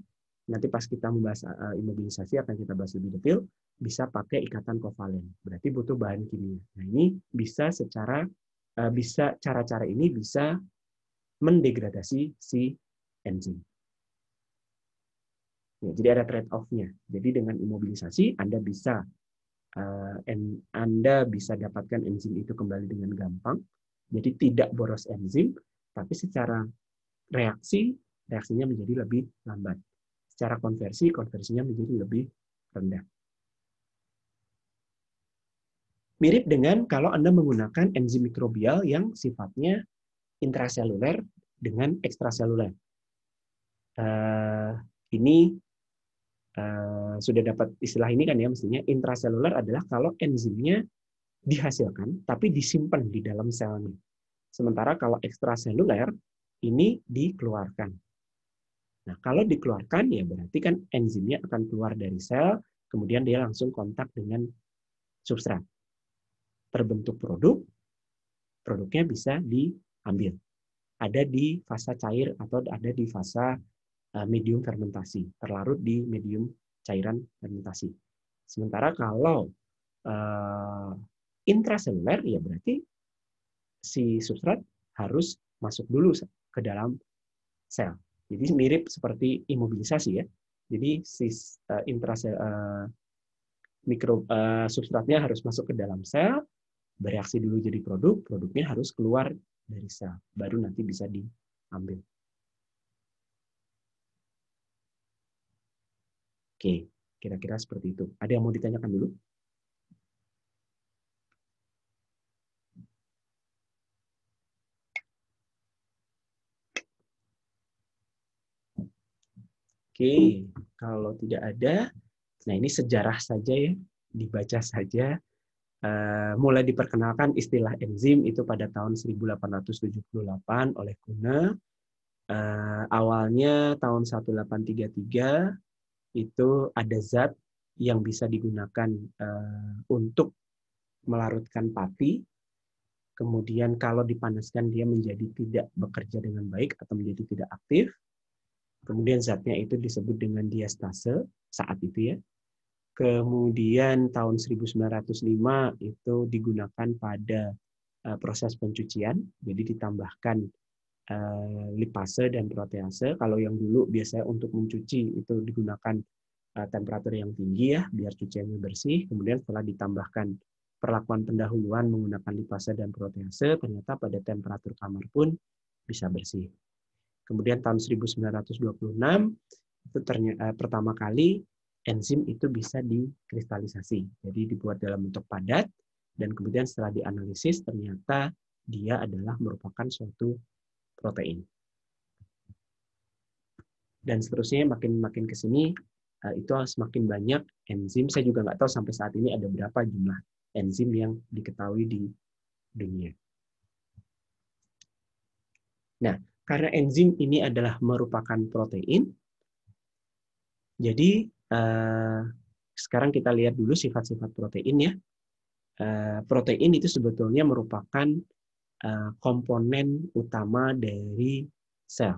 A: nanti pas kita membahas imobilisasi akan kita bahas lebih detail, bisa pakai ikatan kovalen. Berarti butuh bahan kimia. Nah, ini bisa cara-cara ini bisa mendegradasi si enzim. Ya, jadi ada trade-off-nya. Jadi dengan imobilisasi Anda bisa dapatkan enzim itu kembali dengan gampang. Jadi tidak boros enzim, tapi secara reaksinya menjadi lebih lambat. Secara konversinya menjadi lebih rendah. Mirip dengan kalau Anda menggunakan enzim mikrobial yang sifatnya intraseluler dengan ekstraseluler. Ini sudah dapat istilah ini kan ya, mestinya intraseluler adalah kalau enzimnya dihasilkan tapi disimpan di dalam selnya. Sementara kalau ekstraseluler ini dikeluarkan. Nah, kalau dikeluarkan ya berarti kan enzimnya akan keluar dari sel, kemudian dia langsung kontak dengan substrat. Terbentuk produknya bisa diambil. Ada di fasa cair atau ada di fasa medium fermentasi, terlarut di medium cairan fermentasi. Sementara kalau intraseluler, ya berarti si substrat harus masuk dulu ke dalam sel. Jadi mirip seperti imobilisasi ya. Jadi si substratnya harus masuk ke dalam sel, bereaksi dulu jadi produknya harus keluar dari sel, baru nanti bisa diambil. Oke, kira-kira seperti itu. Ada yang mau ditanyakan dulu? Oke, kalau tidak ada, nah ini sejarah saja ya, dibaca saja. Mulai diperkenalkan istilah enzim itu pada tahun 1878 oleh Kuhne. Awalnya tahun 1833 itu ada zat yang bisa digunakan untuk melarutkan pati. Kemudian kalau dipanaskan dia menjadi tidak bekerja dengan baik atau menjadi tidak aktif. Kemudian zatnya itu disebut dengan diastase saat itu ya. Kemudian tahun 1905 itu digunakan pada proses pencucian, jadi ditambahkan lipase dan protease. Kalau yang dulu biasanya untuk mencuci itu digunakan temperatur yang tinggi ya, biar cuciannya bersih. Kemudian setelah ditambahkan perlakuan pendahuluan menggunakan lipase dan protease, ternyata pada temperatur kamar pun bisa bersih. Kemudian tahun 1926 itu pertama kali enzim itu bisa dikristalisasi. Jadi dibuat dalam bentuk padat dan kemudian setelah dianalisis ternyata dia adalah merupakan suatu protein. Dan seterusnya makin ke sini itu semakin banyak enzim. Saya juga nggak tahu sampai saat ini ada berapa jumlah enzim yang diketahui di dunia. Nah, karena enzim ini adalah merupakan protein, jadi sekarang kita lihat dulu sifat-sifat protein ya. Protein itu sebetulnya merupakan komponen utama dari sel.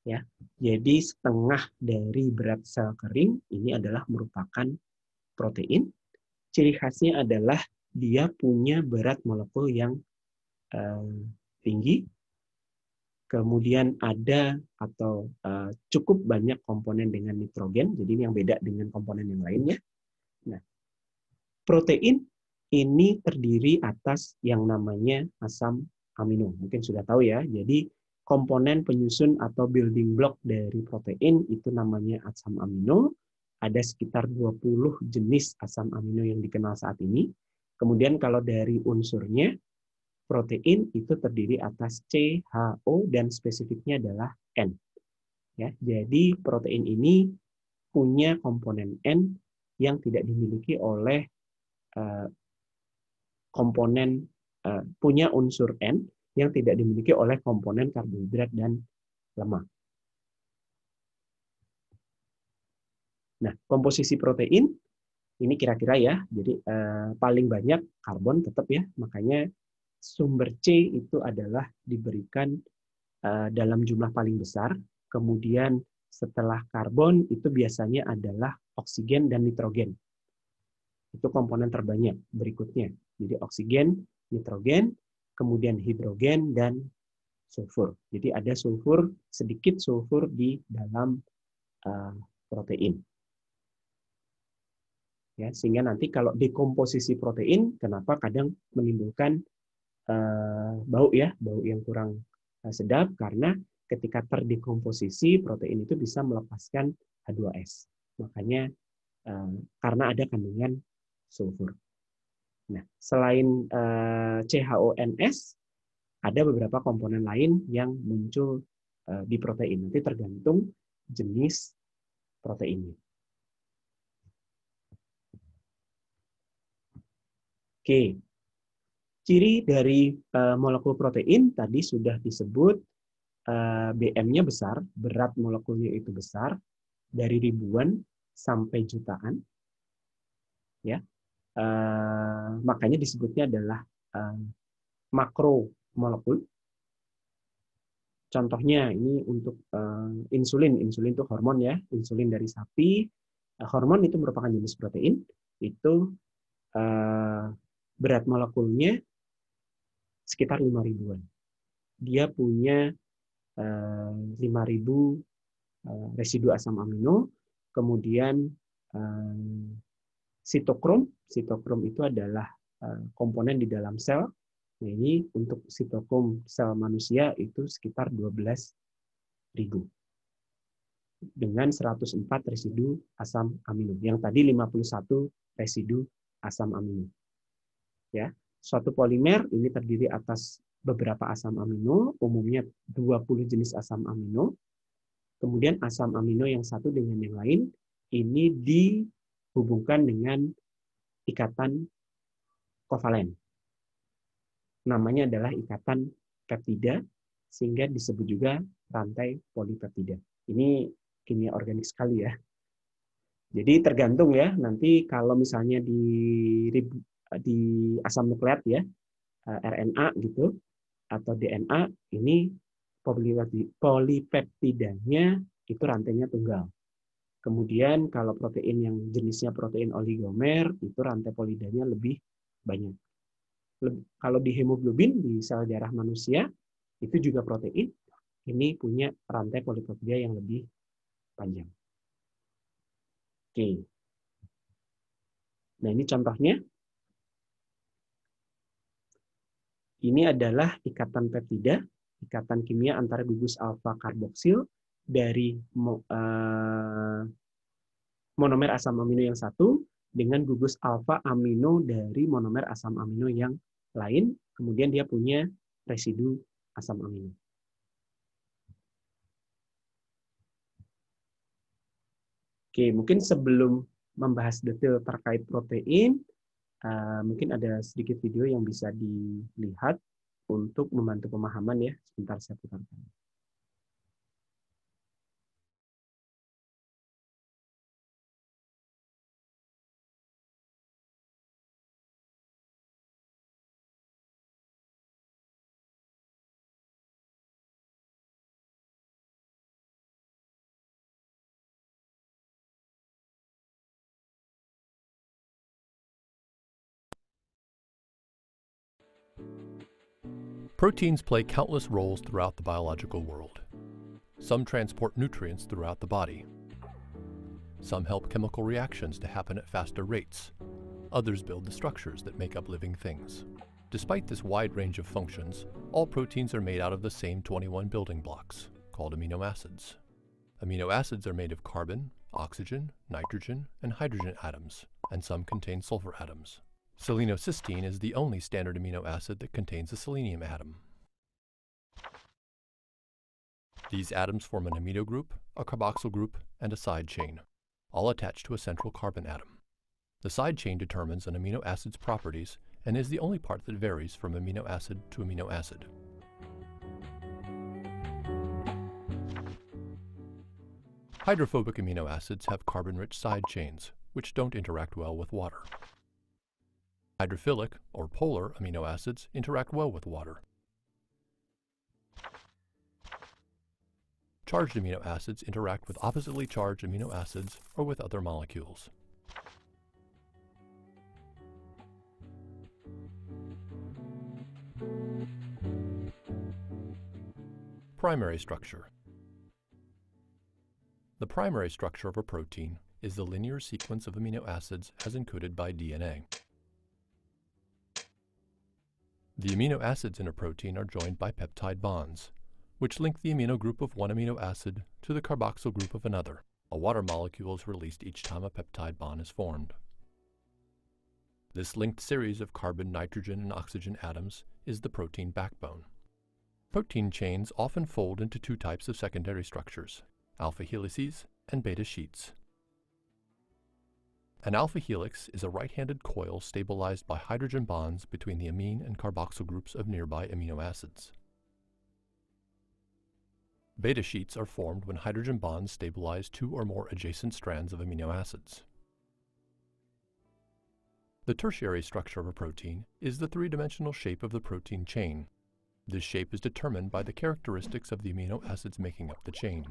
A: Ya, jadi setengah dari berat sel kering ini adalah merupakan protein. Ciri khasnya adalah dia punya berat molekul yang tinggi, kemudian ada atau cukup banyak komponen dengan nitrogen, jadi ini yang beda dengan komponen yang lainnya. Nah, protein ini terdiri atas yang namanya asam amino. Mungkin sudah tahu ya, jadi komponen penyusun atau building block dari protein itu namanya asam amino. Ada sekitar 20 jenis asam amino yang dikenal saat ini. Kemudian kalau dari unsurnya, protein itu terdiri atas C, H, O, dan spesifiknya adalah N. Ya, jadi protein ini punya komponen N yang tidak dimiliki oleh punya unsur N yang tidak dimiliki oleh komponen karbohidrat dan lemak. Nah, komposisi protein ini kira-kira ya, jadi paling banyak karbon tetap ya, makanya sumber C itu adalah diberikan dalam jumlah paling besar, kemudian setelah karbon itu biasanya adalah oksigen dan nitrogen. Itu komponen terbanyak berikutnya. Jadi oksigen, nitrogen, kemudian hidrogen, dan sulfur. Jadi ada sulfur, sedikit sulfur di dalam protein. Ya, sehingga nanti kalau dekomposisi protein, kenapa kadang menimbulkan bau ya, bau yang kurang sedap, karena ketika terdekomposisi, protein itu bisa melepaskan H2S. Makanya karena ada kandungan sulfur. Nah, selain CHONS, ada beberapa komponen lain yang muncul di protein. Nanti tergantung jenis proteinnya. Oke. Ciri dari molekul protein tadi sudah disebut, BM-nya besar, berat molekulnya itu besar, dari ribuan sampai jutaan. Ya, makanya disebutnya adalah makromolekul. Contohnya ini untuk insulin. Insulin itu hormon ya, insulin dari sapi. Hormon itu merupakan jenis protein. Itu berat molekulnya sekitar 5.000-an. Dia punya 5.000 residu asam amino, kemudian sitokrom. Sitokrom itu adalah komponen di dalam sel. Nah, ini untuk sitokrom sel manusia itu sekitar 12.000 dengan 104 residu asam amino. Yang tadi 51 residu asam amino. Ya, suatu polimer ini terdiri atas beberapa asam amino, umumnya 20 jenis asam amino. Kemudian asam amino yang satu dengan yang lain ini dihubungkan dengan ikatan kovalen. Namanya adalah ikatan peptida, sehingga disebut juga rantai polipeptida. Ini kimia organik sekali ya. Jadi tergantung ya, nanti kalau misalnya di asam nukleat ya, RNA gitu, atau DNA, ini polipeptidanya itu rantainya tunggal. Kemudian kalau protein yang jenisnya protein oligomer, itu rantai polipeptidanya lebih banyak. Kalau di hemoglobin, di sel darah manusia, itu juga protein, ini punya rantai polipeptida yang lebih panjang. Oke. Nah, ini contohnya. Ini adalah ikatan peptida, ikatan kimia antara gugus alfa karboksil dari monomer asam amino yang satu dengan gugus alfa amino dari monomer asam amino yang lain. Kemudian dia punya residu asam amino. Oke. Oke, mungkin sebelum membahas detail terkait protein, mungkin ada sedikit video yang bisa dilihat untuk membantu pemahaman ya. Sebentar saya putarkan.
F: Proteins play countless roles throughout the biological world. Some transport nutrients throughout the body. Some help chemical reactions to happen at faster rates. Others build the structures that make up living things. Despite this wide range of functions, all proteins are made out of the same 21 building blocks, called amino acids. Amino acids are made of carbon, oxygen, nitrogen, and hydrogen atoms, and some contain sulfur atoms. Selenocysteine is the only standard amino acid that contains a selenium atom. These atoms form an amino group, a carboxyl group, and a side chain, all attached to a central carbon atom. The side chain determines an amino acid's properties and is the only part that varies from amino acid to amino acid. Hydrophobic amino acids have carbon-rich side chains, which don't interact well with water. Hydrophilic, or polar, amino acids interact well with water. Charged amino acids interact with oppositely charged amino acids or with other molecules. Primary structure. The primary structure of a protein is the linear sequence of amino acids as encoded by DNA. The amino acids in a protein are joined by peptide bonds, which link the amino group of one amino acid to the carboxyl group of another. A water molecule is released each time a peptide bond is formed. This linked series of carbon, nitrogen, and oxygen atoms is the protein backbone. Protein chains often fold into two types of secondary structures, alpha helices and beta sheets. An alpha helix is a right-handed coil stabilized by hydrogen bonds between the amine and carboxyl groups of nearby amino acids. Beta sheets are formed when hydrogen bonds stabilize two or more adjacent strands of amino acids. The tertiary structure of a protein is the three-dimensional shape of the protein chain. This shape is determined by the characteristics of the amino acids making up the chain.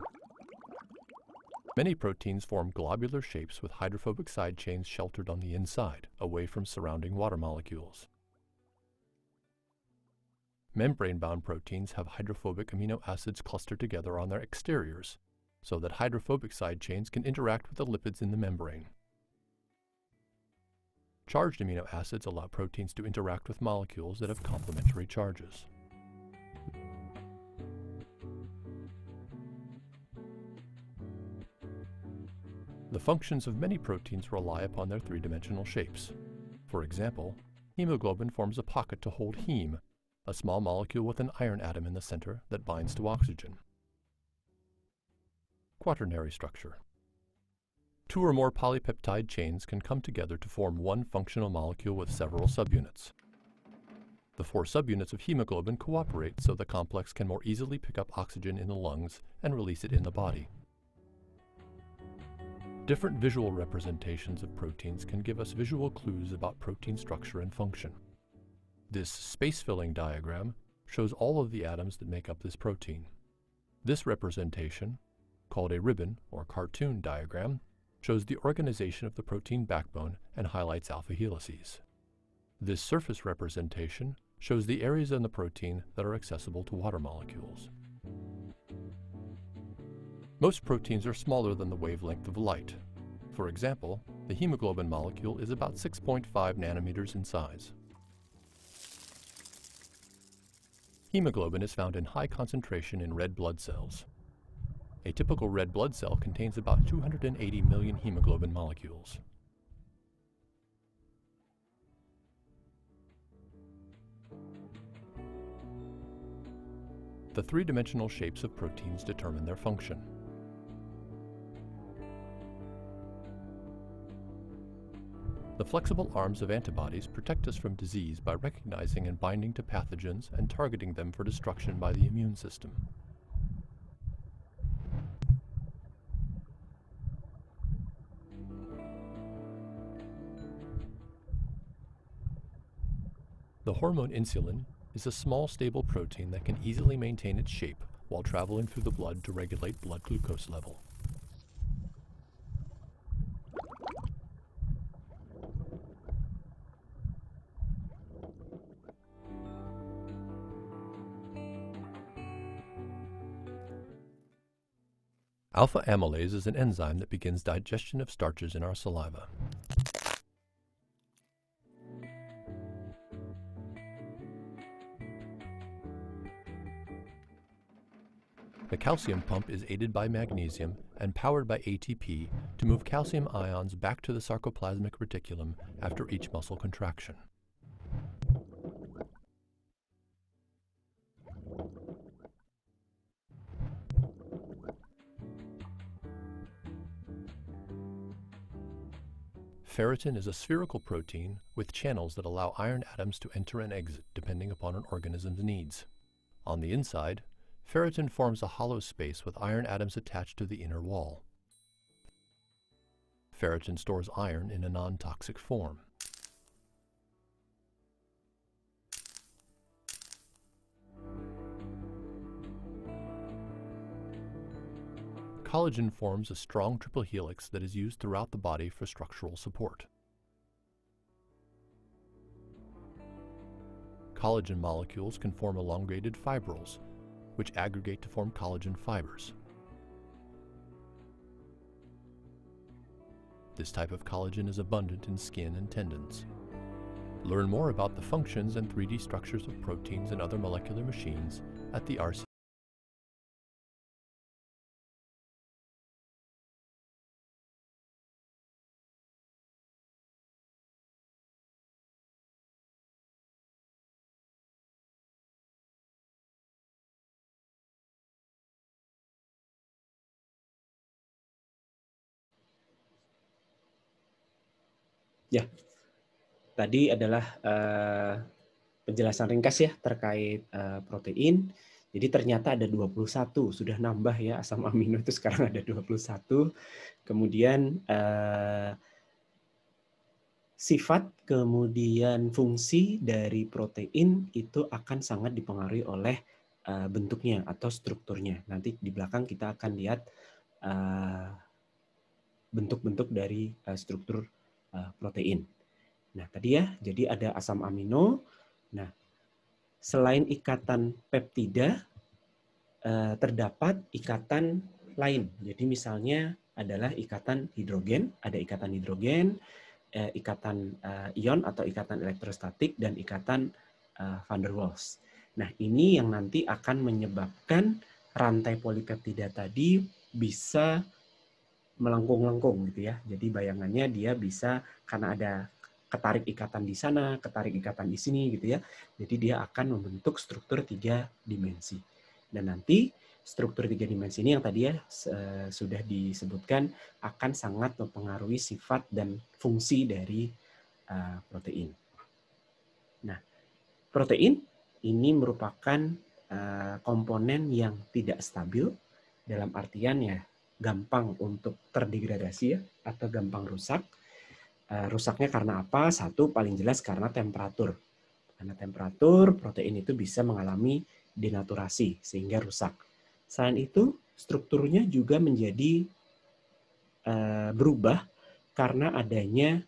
F: Many proteins form globular shapes with hydrophobic side chains sheltered on the inside, away from surrounding water molecules. Membrane-bound proteins have hydrophobic amino acids clustered together on their exteriors, so that hydrophobic side chains can interact with the lipids in the membrane. Charged amino acids allow proteins to interact with molecules that have complementary charges. The functions of many proteins rely upon their three-dimensional shapes. For example, hemoglobin forms a pocket to hold heme, a small molecule with an iron atom in the center that binds to oxygen. Quaternary structure. Two or more polypeptide chains can come together to form one functional molecule with several subunits. The four subunits of hemoglobin cooperate so the complex can more easily pick up oxygen in the lungs and release it in the body. Different visual representations of proteins can give us visual clues about protein structure and function. This space-filling diagram shows all of the atoms that make up this protein. This representation, called a ribbon or cartoon diagram, shows the organization of the protein backbone and highlights alpha helices. This surface representation shows the areas in the protein that are accessible to water molecules. Most proteins are smaller than the wavelength of light. For example, the hemoglobin molecule is about 6.5 nanometers in size. Hemoglobin is found in high concentration in red blood cells. A typical red blood cell contains about 280 million hemoglobin molecules. The three-dimensional shapes of proteins determine their function. The flexible arms of antibodies protect us from disease by recognizing and binding to pathogens and targeting them for destruction by the immune system. The hormone insulin is a small, stable protein that can easily maintain its shape while traveling through the blood to regulate blood glucose level. Alpha amylase is an enzyme that begins digestion of starches in our saliva. The calcium pump is aided by magnesium and powered by ATP to move calcium ions back to the sarcoplasmic reticulum after each muscle contraction. Ferritin is a spherical protein with channels that allow iron atoms to enter and exit depending upon an organism's needs. On the inside, ferritin forms a hollow space with iron atoms attached to the inner wall. Ferritin stores iron in a non-toxic form. Collagen forms a strong triple helix that is used throughout the body for structural support. Collagen molecules can form elongated fibrils, which aggregate to form collagen fibers. This type of collagen is abundant in skin and tendons. Learn more about the functions and 3D structures of proteins and other molecular machines at the RC.
A: Ya, tadi adalah penjelasan ringkas ya terkait protein. Jadi ternyata ada 21, sudah nambah ya asam amino itu sekarang ada 21. Kemudian sifat kemudian fungsi dari protein itu akan sangat dipengaruhi oleh bentuknya atau strukturnya. Nanti di belakang kita akan lihat bentuk-bentuk dari struktur protein. Nah, tadi ya, jadi ada asam amino. Nah, selain ikatan peptida, terdapat ikatan lain. Jadi misalnya adalah ikatan hidrogen, ada ikatan hidrogen, ikatan ion atau ikatan elektrostatik, dan ikatan van der Waals. Nah, ini yang nanti akan menyebabkan rantai polipeptida tadi bisa melengkung-lengkung gitu ya. Jadi bayangannya dia bisa karena ada ketarik ikatan di sana, ketarik ikatan di sini gitu ya. Jadi dia akan membentuk struktur 3 dimensi. Dan nanti struktur 3 dimensi ini yang tadi ya sudah disebutkan akan sangat mempengaruhi sifat dan fungsi dari protein. Nah, protein ini merupakan komponen yang tidak stabil dalam artian ya gampang untuk terdegradasi ya, atau gampang rusak. Rusaknya karena apa? Satu, paling jelas karena temperatur. Karena temperatur, protein itu bisa mengalami denaturasi sehingga rusak. Selain itu, strukturnya juga menjadi berubah karena adanya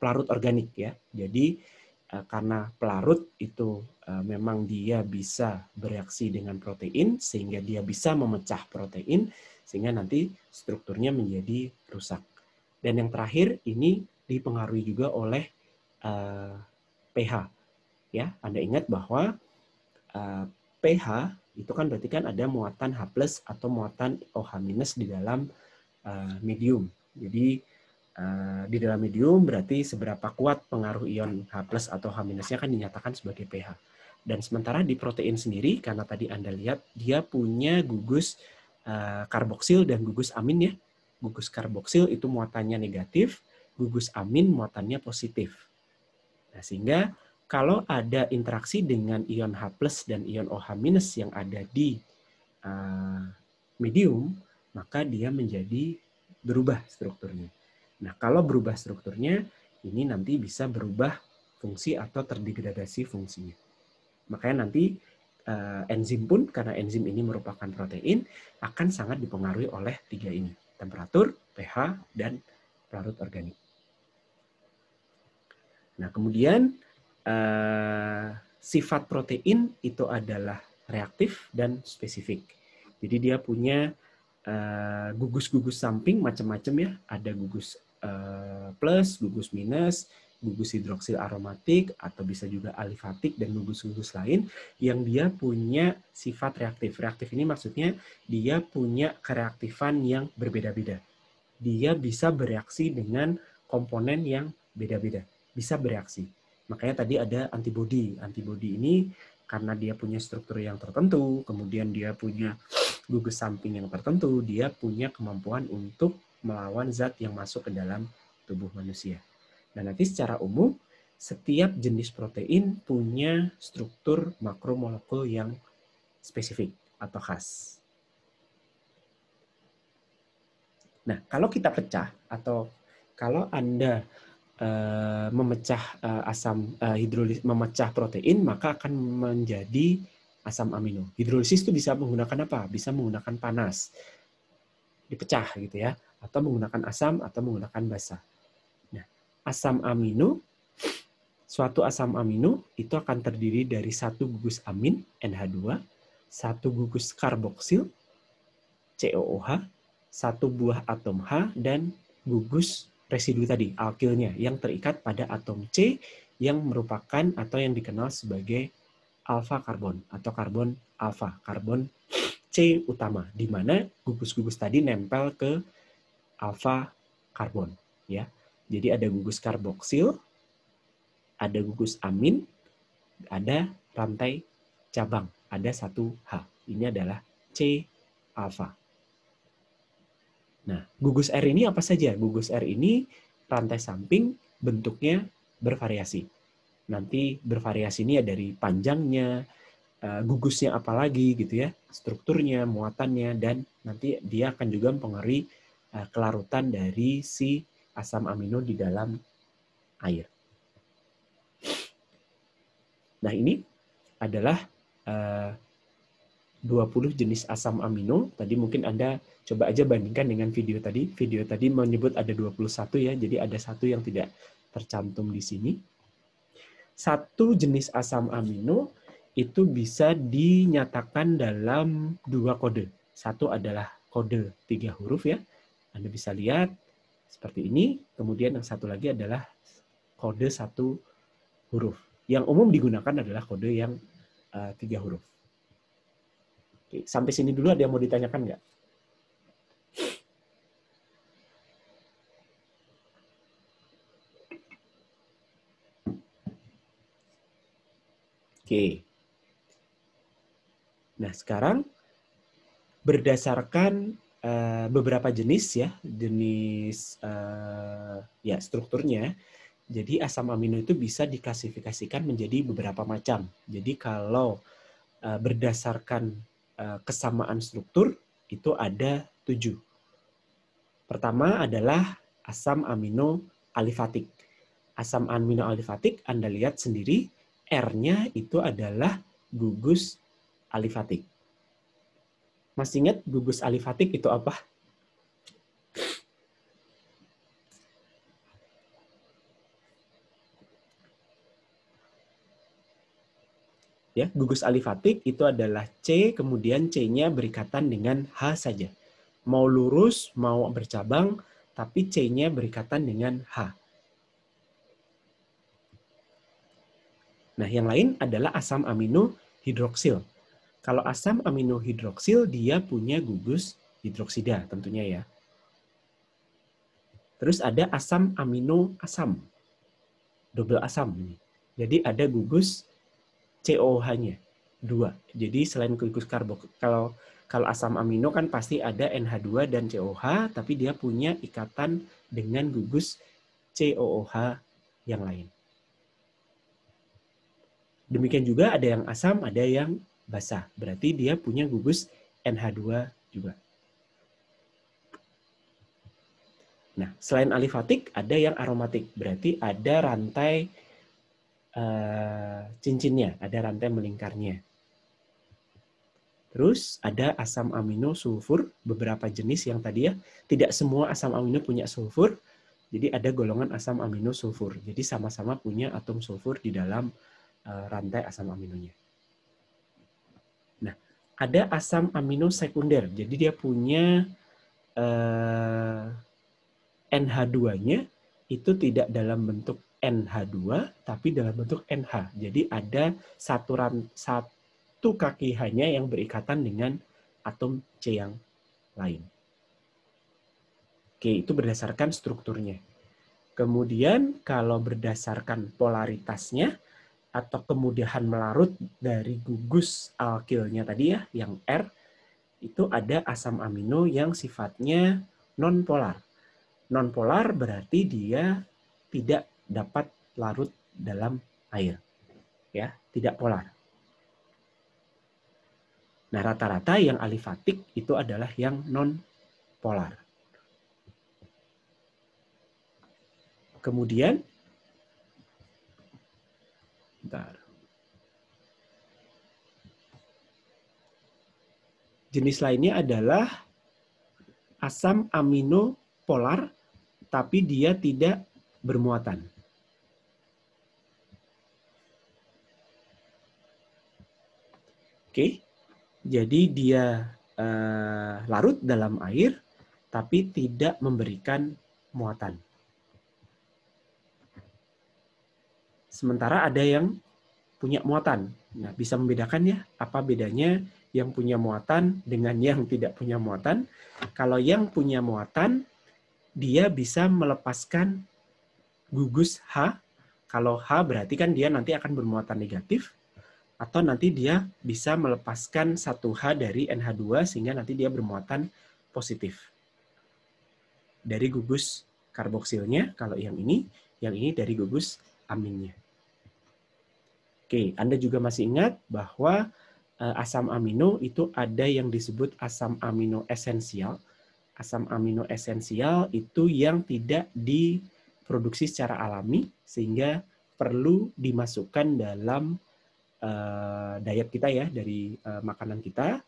A: pelarut organik ya. Jadi karena pelarut itu memang dia bisa bereaksi dengan protein sehingga dia bisa memecah protein sehingga nanti strukturnya menjadi rusak. Dan yang terakhir ini dipengaruhi juga oleh pH. Ya, Anda ingat bahwa pH itu kan berarti kan ada muatan H+ atau muatan OH- di dalam medium. Jadi di dalam medium berarti seberapa kuat pengaruh ion H+ atau H-nya kan dinyatakan sebagai pH. Dan sementara di protein sendiri, karena tadi Anda lihat, dia punya gugus karboksil dan gugus amin ya. Gugus karboksil itu muatannya negatif, gugus amin muatannya positif. Nah, sehingga kalau ada interaksi dengan ion H+ dan ion OH- yang ada di medium, maka dia menjadi berubah strukturnya. Nah, kalau berubah strukturnya, ini nanti bisa berubah fungsi atau terdegradasi fungsinya. Makanya nanti enzim pun, karena enzim ini merupakan protein, akan sangat dipengaruhi oleh 3 ini. Temperatur, pH, dan larut organik. Nah, kemudian sifat protein itu adalah reaktif dan spesifik. Jadi dia punya gugus-gugus samping macam-macam ya. Ada gugus plus, gugus minus, gugus hidroksil aromatik, atau bisa juga alifatik dan gugus-gugus lain yang dia punya sifat reaktif. Reaktif ini maksudnya dia punya kereaktifan yang berbeda-beda. Dia bisa bereaksi dengan komponen yang beda-beda. Bisa bereaksi. Makanya tadi ada antibodi. Antibodi ini karena dia punya struktur yang tertentu, kemudian dia punya gugus samping yang tertentu, dia punya kemampuan untuk melawan zat yang masuk ke dalam tubuh manusia. Nah, nanti secara umum, setiap jenis protein punya struktur makromolekul yang spesifik atau khas. Nah, kalau kita pecah atau kalau Anda memecah memecah protein, maka akan menjadi asam amino. Hidrolisis itu bisa menggunakan apa? Bisa menggunakan panas, dipecah gitu ya, atau menggunakan asam atau menggunakan basa. Nah, asam amino, suatu asam amino itu akan terdiri dari satu gugus amin NH2, satu gugus karboksil COOH, satu buah atom H, dan gugus residu tadi, alkilnya, yang terikat pada atom C yang merupakan atau yang dikenal sebagai alfa karbon atau karbon alfa, karbon C utama, di mana gugus-gugus tadi nempel ke alfa karbon. Ya. Jadi ada gugus karboksil, ada gugus amin, ada rantai cabang, ada satu H. Ini adalah C alfa. Nah, gugus R ini apa saja? Gugus R ini rantai samping bentuknya bervariasi. Nanti bervariasi ini ya dari panjangnya, gugusnya apalagi gitu ya, strukturnya, muatannya, dan nanti dia akan juga mempengaruhi kelarutan dari si asam amino di dalam air. Nah, ini adalah 20 jenis asam amino. Tadi mungkin Anda coba aja bandingkan dengan video tadi. Video tadi menyebut ada 21 ya, jadi ada satu yang tidak tercantum di sini. Satu jenis asam amino itu bisa dinyatakan dalam 2 kode. Satu adalah kode 3 huruf ya. Anda bisa lihat seperti ini. Kemudian yang satu lagi adalah kode 1 huruf. Yang umum digunakan adalah kode yang 3 huruf. Oke, sampai sini dulu ada yang mau ditanyakan nggak? Oke. Nah, sekarang berdasarkan beberapa jenis ya, ya strukturnya. Jadi asam amino itu bisa diklasifikasikan menjadi beberapa macam. Jadi kalau berdasarkan kesamaan struktur itu ada 7. Pertama adalah asam amino alifatik. Asam amino alifatik Anda lihat sendiri, R-nya itu adalah gugus alifatik. Masih ingat gugus alifatik itu apa? Ya, gugus alifatik itu adalah C, kemudian C-nya berikatan dengan H saja. Mau lurus, mau bercabang, tapi C-nya berikatan dengan H. Nah, yang lain adalah asam amino hidroksil. Kalau asam amino hidroksil, dia punya gugus hidroksida tentunya ya. Terus ada asam amino asam. Double asam ini. Jadi ada gugus COH-nya 2. Jadi selain gugus karboksil, kalau asam amino kan pasti ada NH2 dan COH, tapi dia punya ikatan dengan gugus COOH yang lain. Demikian juga ada yang asam, ada yang basah. Berarti dia punya gugus NH2 juga. Nah, selain alifatik, ada yang aromatik. Berarti ada rantai cincinnya, ada rantai melingkarnya. Terus ada asam amino sulfur, beberapa jenis yang tadi ya, tidak semua asam amino punya sulfur, jadi ada golongan asam amino sulfur. Jadi sama-sama punya atom sulfur di dalam rantai asam aminonya. Nah, ada asam amino sekunder, jadi dia punya NH2-nya itu tidak dalam bentuk NH2, tapi dalam bentuk NH. Jadi ada satu kaki H-nya yang berikatan dengan atom C yang lain. Oke, itu berdasarkan strukturnya. Kemudian kalau berdasarkan polaritasnya atau kemudahan melarut dari gugus alkilnya tadi ya, yang R, itu ada asam amino yang sifatnya non-polar. Non-polar berarti dia tidak dapat larut dalam air. Ya, tidak polar. Nah, rata-rata yang alifatik itu adalah yang non-polar. Kemudian, jenis lainnya adalah asam amino polar, tapi dia tidak bermuatan. Oke. Jadi dia larut dalam air, tapi tidak memberikan muatan. Sementara ada yang punya muatan. Nah, bisa membedakan ya, apa bedanya yang punya muatan dengan yang tidak punya muatan. Kalau yang punya muatan, dia bisa melepaskan gugus H. Kalau H berarti kan dia nanti akan bermuatan negatif. Atau nanti dia bisa melepaskan satu H dari NH2 sehingga nanti dia bermuatan positif. Dari gugus karboksilnya, kalau yang ini dari gugus aminnya. Oke, Anda juga masih ingat bahwa asam amino itu ada yang disebut asam amino esensial. Asam amino esensial itu yang tidak diproduksi secara alami sehingga perlu dimasukkan dalam diet kita ya, dari makanan kita.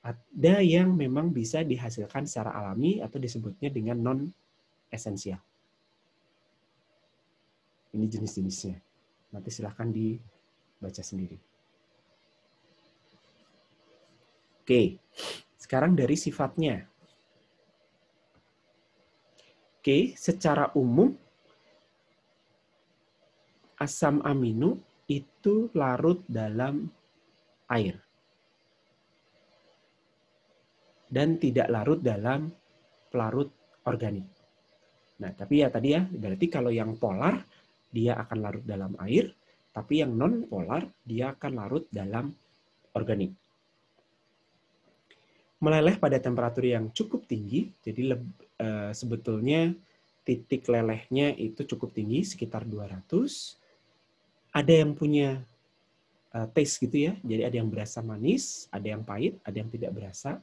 A: Ada yang memang bisa dihasilkan secara alami atau disebutnya dengan non-esensial. Ini jenis-jenisnya. Nanti silahkan dibaca sendiri. Oke, sekarang dari sifatnya. Oke, secara umum asam amino itu larut dalam air dan tidak larut dalam pelarut organik. Nah, tapi ya tadi ya, berarti kalau yang polar dia akan larut dalam air, tapi yang non polar dia akan larut dalam organik. Meleleh pada temperatur yang cukup tinggi, jadi sebetulnya titik lelehnya itu cukup tinggi, sekitar 200. Ada yang punya taste gitu ya, jadi ada yang berasa manis, ada yang pahit, ada yang tidak berasa.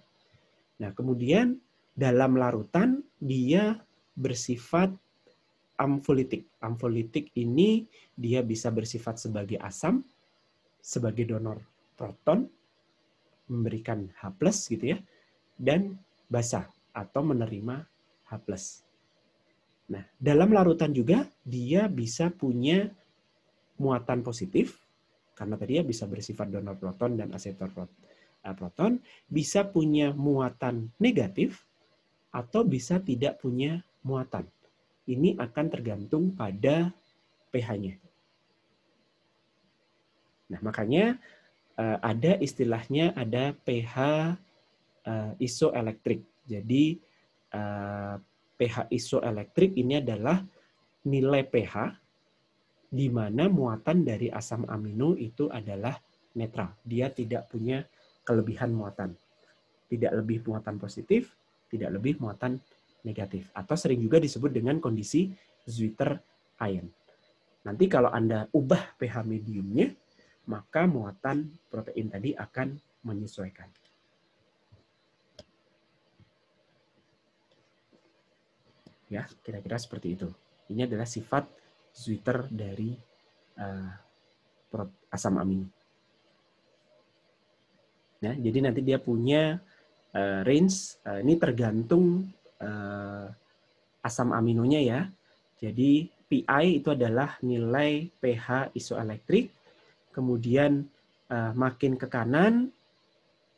A: Nah, kemudian dalam larutan dia bersifat amfolitik. Amfolitik ini dia bisa bersifat sebagai asam, sebagai donor proton, memberikan H+ gitu ya, dan basah atau menerima H+. Nah, dalam larutan juga dia bisa punya muatan positif, karena tadi ya bisa bersifat donor proton dan akseptor proton, bisa punya muatan negatif, atau bisa tidak punya muatan. Ini akan tergantung pada pH-nya. Nah, makanya ada istilahnya ada pH isoelektrik. Jadi pH isoelektrik ini adalah nilai pH di mana muatan dari asam amino itu adalah netral. Dia tidak punya kelebihan muatan. Tidak lebih muatan positif, tidak lebih muatan negatif. Atau sering juga disebut dengan kondisi Zwitter ion. Nanti kalau Anda ubah pH mediumnya, maka muatan protein tadi akan menyesuaikan. Ya, kira-kira seperti itu. Ini adalah sifat Zwitter dari asam amino. Ya, jadi nanti dia punya range, ini tergantung asam aminonya ya. Jadi PI itu adalah nilai pH isoelektrik. Kemudian makin ke kanan,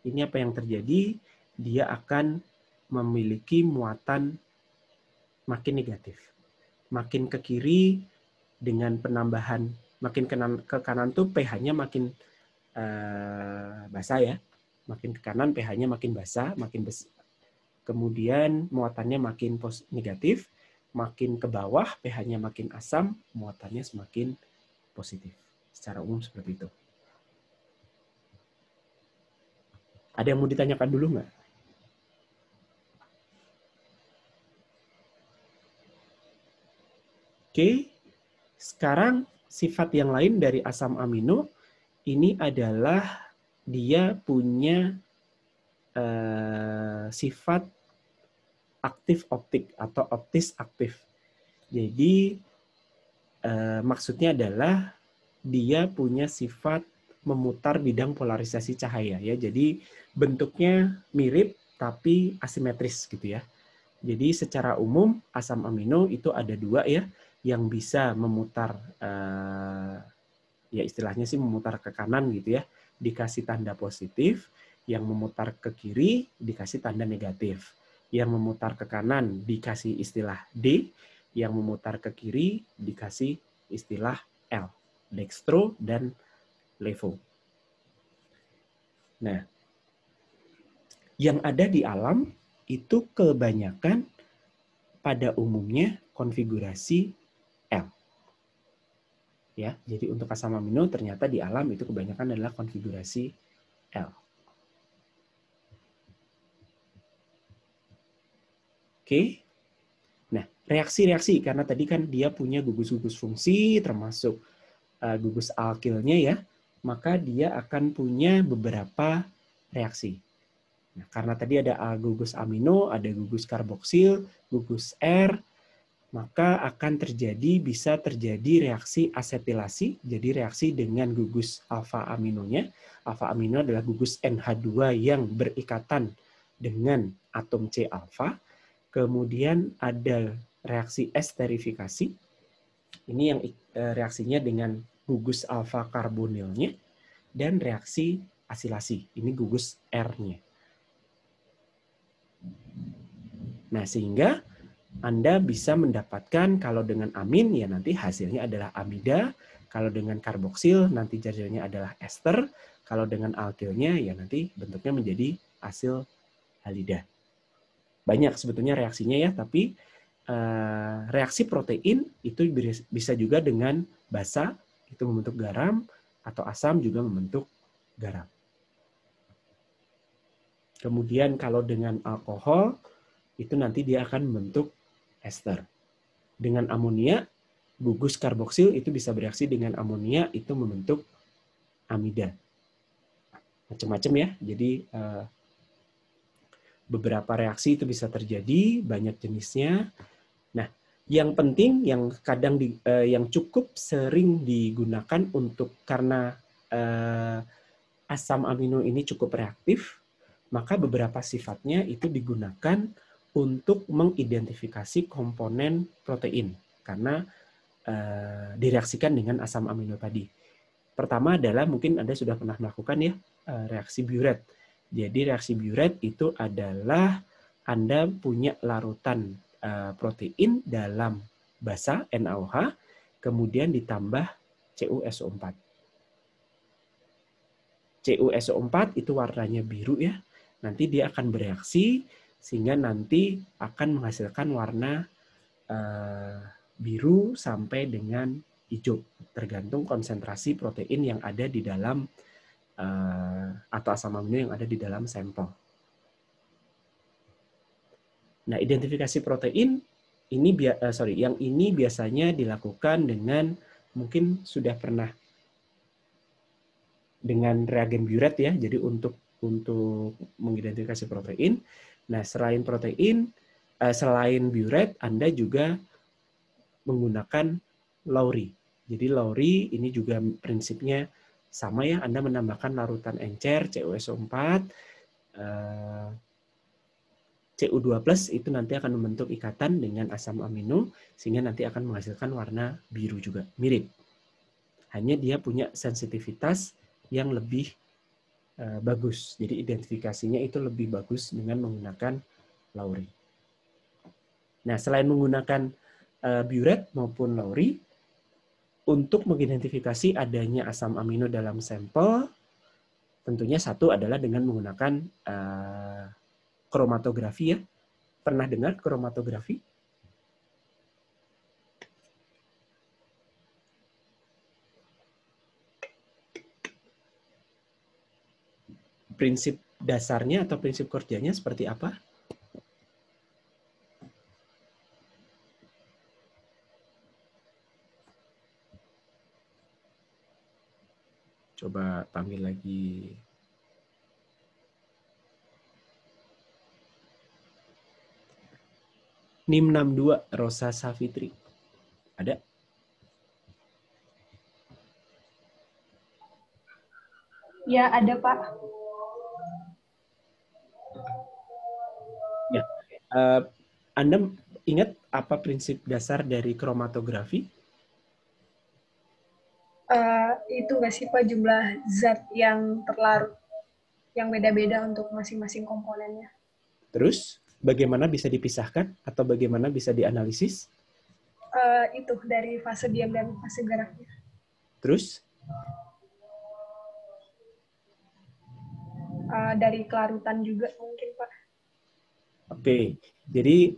A: ini apa yang terjadi? Dia akan memiliki muatan makin negatif. Makin ke kiri dengan penambahan, makin ke kanan tuh pH-nya makin basah ya. Makin ke kanan pH-nya makin basah, makin besar. Kemudian muatannya makin negatif, makin ke bawah pH-nya makin asam, muatannya semakin positif. Secara umum seperti itu. Ada yang mau ditanyakan dulu nggak? Oke, sekarang sifat yang lain dari asam amino ini adalah dia punya sifat aktif optik atau optis aktif. Jadi maksudnya adalah dia punya sifat memutar bidang polarisasi cahaya ya. Jadi bentuknya mirip tapi asimetris gitu ya. Jadi secara umum asam amino itu ada dua ya, yang bisa memutar ya istilahnya sih memutar ke kanan gitu ya, dikasih tanda positif, yang memutar ke kiri dikasih tanda negatif. Yang memutar ke kanan dikasih istilah D, yang memutar ke kiri dikasih istilah L, dextro dan levo. Nah, yang ada di alam itu kebanyakan pada umumnya konfigurasi L. Ya, jadi untuk asam amino ternyata di alam itu kebanyakan adalah konfigurasi L. Oke. Nah, reaksi-reaksi karena tadi kan dia punya gugus-gugus fungsi termasuk gugus alkilnya ya, maka dia akan punya beberapa reaksi. Nah, karena tadi ada gugus amino, ada gugus karboksil, gugus R, maka akan bisa terjadi reaksi asetilasi, jadi reaksi dengan gugus alfa aminonya. Alfa amino adalah gugus NH2 yang berikatan dengan atom C alfa. Kemudian ada reaksi esterifikasi. Ini yang reaksinya dengan gugus alfa karbonilnya, dan reaksi asilasi. Ini gugus R-nya. Nah, sehingga Anda bisa mendapatkan kalau dengan amin ya nanti hasilnya adalah amida, kalau dengan karboksil nanti hasilnya adalah ester, kalau dengan alkilnya ya nanti bentuknya menjadi asil halida. Banyak sebetulnya reaksinya ya, tapi reaksi protein itu bisa juga dengan basa itu membentuk garam, atau asam juga membentuk garam. Kemudian kalau dengan alkohol itu nanti dia akan membentuk ester. Dengan amonia, gugus karboksil itu bisa bereaksi dengan amonia itu membentuk amida. Macam-macam ya. Jadi beberapa reaksi itu bisa terjadi, banyak jenisnya. Nah, yang penting, yang kadang yang cukup sering digunakan untuk karena asam amino ini cukup reaktif, maka beberapa sifatnya itu digunakan untuk mengidentifikasi komponen protein karena direaksikan dengan asam amino tadi. Pertama adalah mungkin Anda sudah pernah melakukan ya reaksi Biuret. Jadi reaksi Biuret itu adalah Anda punya larutan protein dalam basa NaOH, kemudian ditambah CuSO4. CuSO4 itu warnanya biru ya. Nanti dia akan bereaksi sehingga nanti akan menghasilkan warna biru sampai dengan hijau, tergantung konsentrasi protein yang ada di dalam atau asam amino yang ada di dalam sampel. Nah, identifikasi protein yang ini biasanya dilakukan dengan mungkin sudah pernah dengan reagen Biuret ya. Jadi untuk mengidentifikasi protein. Nah, selain Biuret, Anda juga menggunakan Lowry. Jadi Lowry ini juga prinsipnya sama ya, Anda menambahkan larutan encer CuSO4, Cu2+ itu nanti akan membentuk ikatan dengan asam amino sehingga nanti akan menghasilkan warna biru juga, mirip. Hanya dia punya sensitivitas yang lebih bagus. Jadi identifikasinya itu lebih bagus dengan menggunakan Lowry. Nah, selain menggunakan Biuret maupun Lowry, untuk mengidentifikasi adanya asam amino dalam sampel, tentunya satu adalah dengan menggunakan kromatografi ya. Pernah dengar kromatografi? Prinsip dasarnya atau prinsip kerjanya seperti apa? Coba panggil lagi. NIM 62 Rosa Savitri. Ada?
D: Ya, ada Pak.
A: Ya. Anda ingat apa prinsip dasar dari kromatografi?
G: Itu nggak sih Pak, jumlah zat yang terlarut yang beda-beda untuk masing-masing komponennya.
A: Terus bagaimana bisa dipisahkan atau bagaimana bisa dianalisis?
G: Itu dari fase diam dan fase geraknya.
A: Terus?
G: Dari kelarutan juga mungkin Pak.
A: Oke, jadi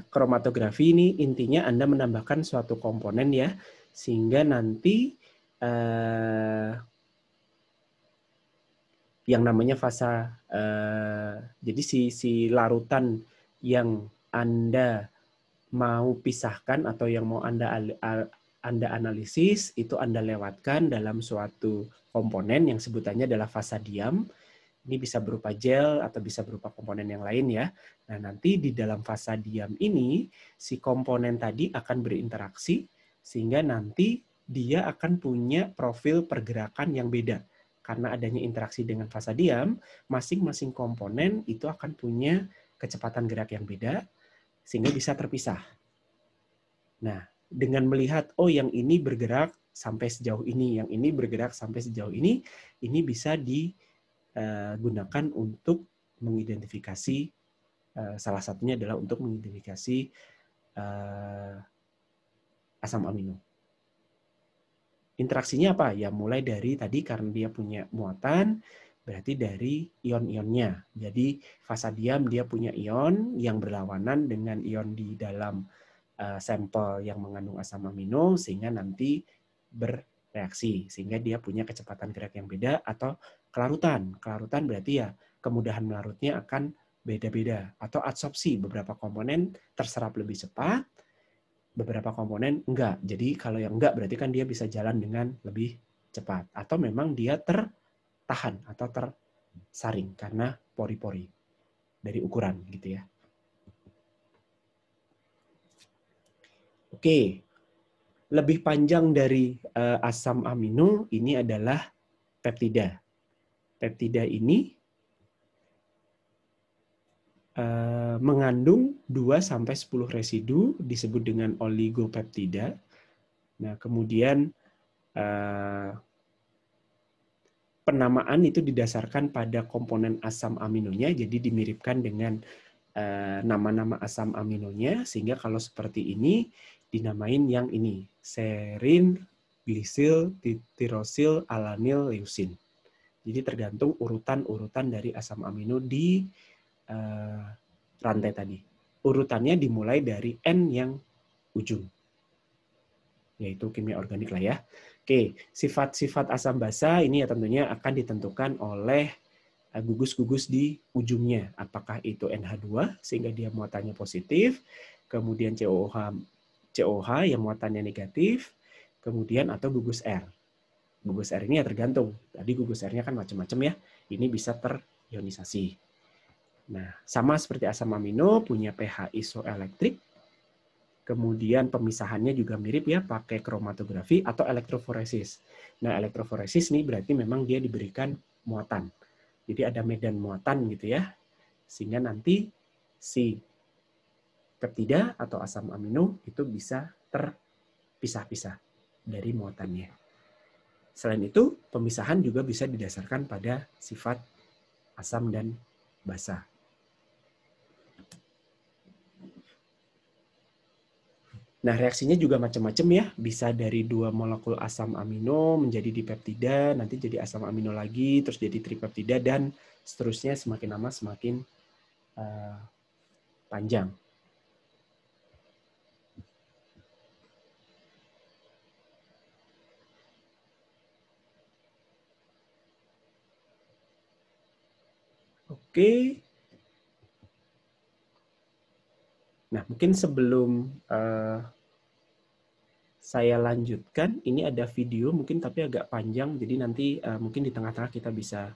A: kromatografi ini intinya Anda menambahkan suatu komponen ya, sehingga nanti yang namanya fase, jadi si larutan yang Anda mau pisahkan atau yang mau Anda analisis, itu Anda lewatkan dalam suatu komponen yang sebutannya adalah fasa diam. Ini bisa berupa gel atau bisa berupa komponen yang lain ya. Nah, nanti di dalam fasa diam ini, si komponen tadi akan berinteraksi, sehingga nanti dia akan punya profil pergerakan yang beda. Karena adanya interaksi dengan fasa diam, masing-masing komponen itu akan punya kecepatan gerak yang beda, sehingga bisa terpisah. Nah, dengan melihat, oh yang ini bergerak sampai sejauh ini, yang ini bergerak sampai sejauh ini bisa digunakan untuk mengidentifikasi, salah satunya adalah untuk mengidentifikasi asam amino. Interaksinya apa? Ya mulai dari tadi karena dia punya muatan, berarti dari ion-ionnya. Jadi fasa diam dia punya ion yang berlawanan dengan ion di dalam sampel yang mengandung asam amino, sehingga nanti bereaksi. Sehingga dia punya kecepatan gerak yang beda, atau kelarutan. Kelarutan berarti ya kemudahan melarutnya akan beda-beda. Atau adsorpsi, beberapa komponen terserap lebih cepat, beberapa komponen enggak. Jadi kalau yang enggak berarti kan dia bisa jalan dengan lebih cepat. Atau memang dia tertahan atau tersaring karena pori-pori dari ukuran gitu ya. Oke, lebih panjang dari asam amino ini adalah peptida. Peptida ini mengandung 2-10 residu disebut dengan oligopeptida. Nah, kemudian penamaan itu didasarkan pada komponen asam aminonya, jadi dimiripkan dengan nama-nama asam aminonya, sehingga kalau seperti ini dinamain yang ini, serin, glisil, tirosil, alanil, leusin. Jadi tergantung urutan-urutan dari asam amino di rantai tadi. Urutannya dimulai dari N yang ujung, yaitu kimia organik lah ya. Oke, sifat-sifat asam basa ini ya tentunya akan ditentukan oleh gugus-gugus di ujungnya. Apakah itu NH2 sehingga dia muatannya positif, kemudian COH yang muatannya negatif, kemudian atau gugus R. Gugus R ini ya tergantung. Tadi gugus R-nya kan macam-macam ya. Ini bisa terionisasi. Nah, sama seperti asam amino punya pH isoelektrik. Kemudian pemisahannya juga mirip ya, pakai kromatografi atau elektroforesis. Nah, elektroforesis ini berarti memang dia diberikan muatan. Jadi ada medan muatan gitu ya. Sehingga nanti si peptida atau asam amino itu bisa terpisah-pisah dari muatannya. Selain itu, pemisahan juga bisa didasarkan pada sifat asam dan basa. Nah, reaksinya juga macam-macam ya. Bisa dari 2 molekul asam amino menjadi dipeptida, nanti jadi asam amino lagi, terus jadi tripeptida, dan seterusnya semakin lama semakin panjang. Oke. Nah, mungkin sebelum saya lanjutkan, ini ada video mungkin tapi agak panjang, jadi nanti mungkin di tengah-tengah kita bisa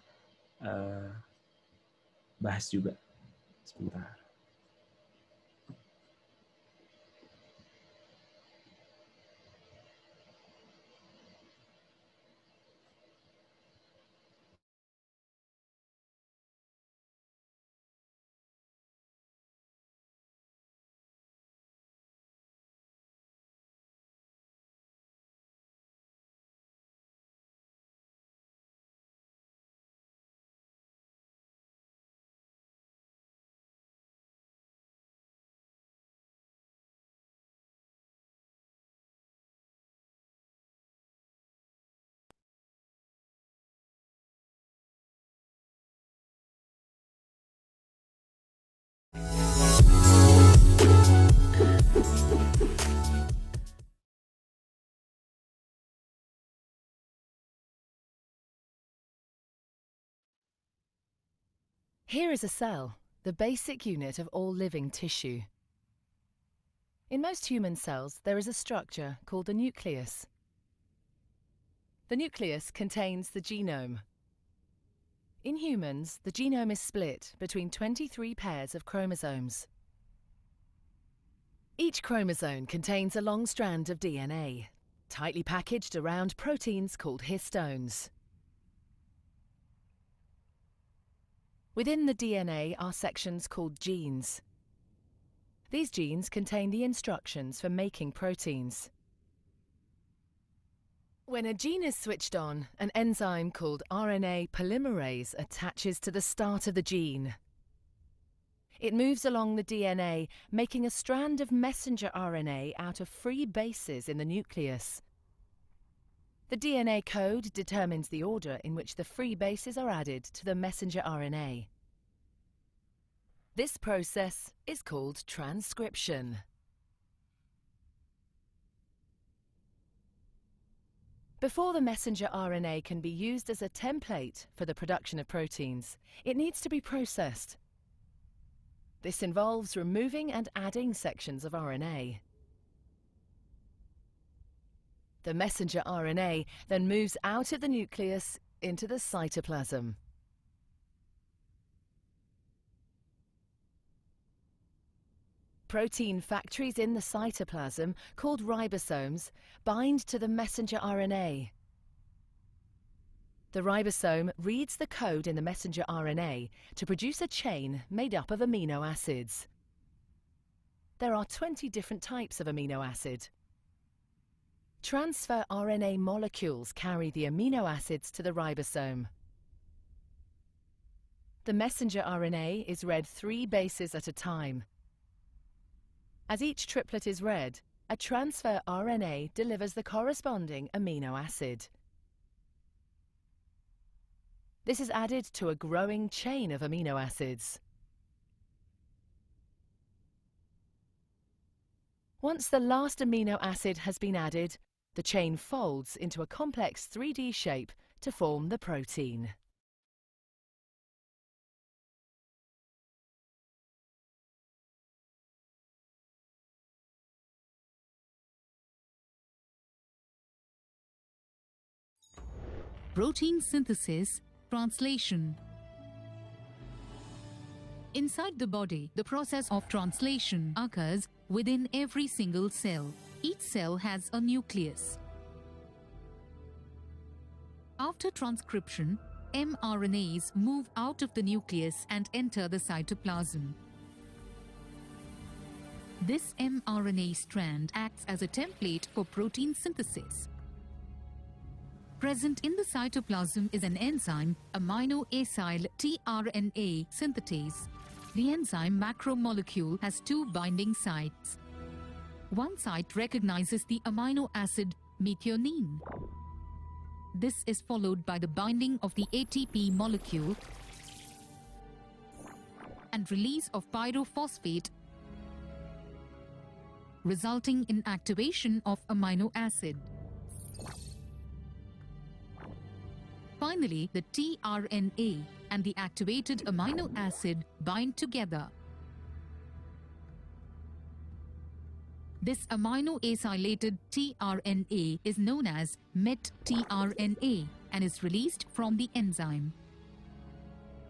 A: bahas juga. Sebentar.
H: Here is a cell, the basic unit of all living tissue. In most human cells, there is a structure called the nucleus. The nucleus contains the genome. In humans, the genome is split between 23 pairs of chromosomes. Each chromosome contains a long strand of DNA, tightly packaged around proteins called histones. Within the DNA are sections called genes. These genes contain the instructions for making proteins. When a gene is switched on, an enzyme called RNA polymerase attaches to the start of the gene. It moves along the DNA, making a strand of messenger RNA out of free bases in the nucleus. The DNA code determines the order in which the free bases are added to the messenger RNA. This process is called transcription. Before the messenger RNA can be used as a template for the production of proteins, it needs to be processed. This involves removing and adding sections of RNA. The messenger RNA then moves out of the nucleus into the cytoplasm. Protein factories in the cytoplasm, called ribosomes, bind to the messenger RNA. The ribosome reads the code in the messenger RNA to produce a chain made up of amino acids. There are 20 different types of amino acid. Transfer RNA molecules carry the amino acids to the ribosome. The messenger RNA is read 3 bases at a time. As each triplet is read, a transfer RNA delivers the corresponding amino acid. This is added to a growing chain of amino acids. Once the last amino acid has been added, the chain folds into a complex 3D shape to form the protein.
I: Protein synthesis, translation. Inside the body, the process of translation occurs within every single cell. Each cell has a nucleus. After transcription, mRNAs move out of the nucleus and enter the cytoplasm. This mRNA strand acts as a template for protein synthesis. Present in the cytoplasm is an enzyme, amino-acyl tRNA synthetase. The enzyme macromolecule has two binding sites. One site recognizes the amino acid methionine. This is followed by the binding of the ATP molecule and release of pyrophosphate, resulting in activation of amino acid. Finally, the tRNA and the activated amino acid bind together. This amino-acylated tRNA is known as MET-tRNA and is released from the enzyme.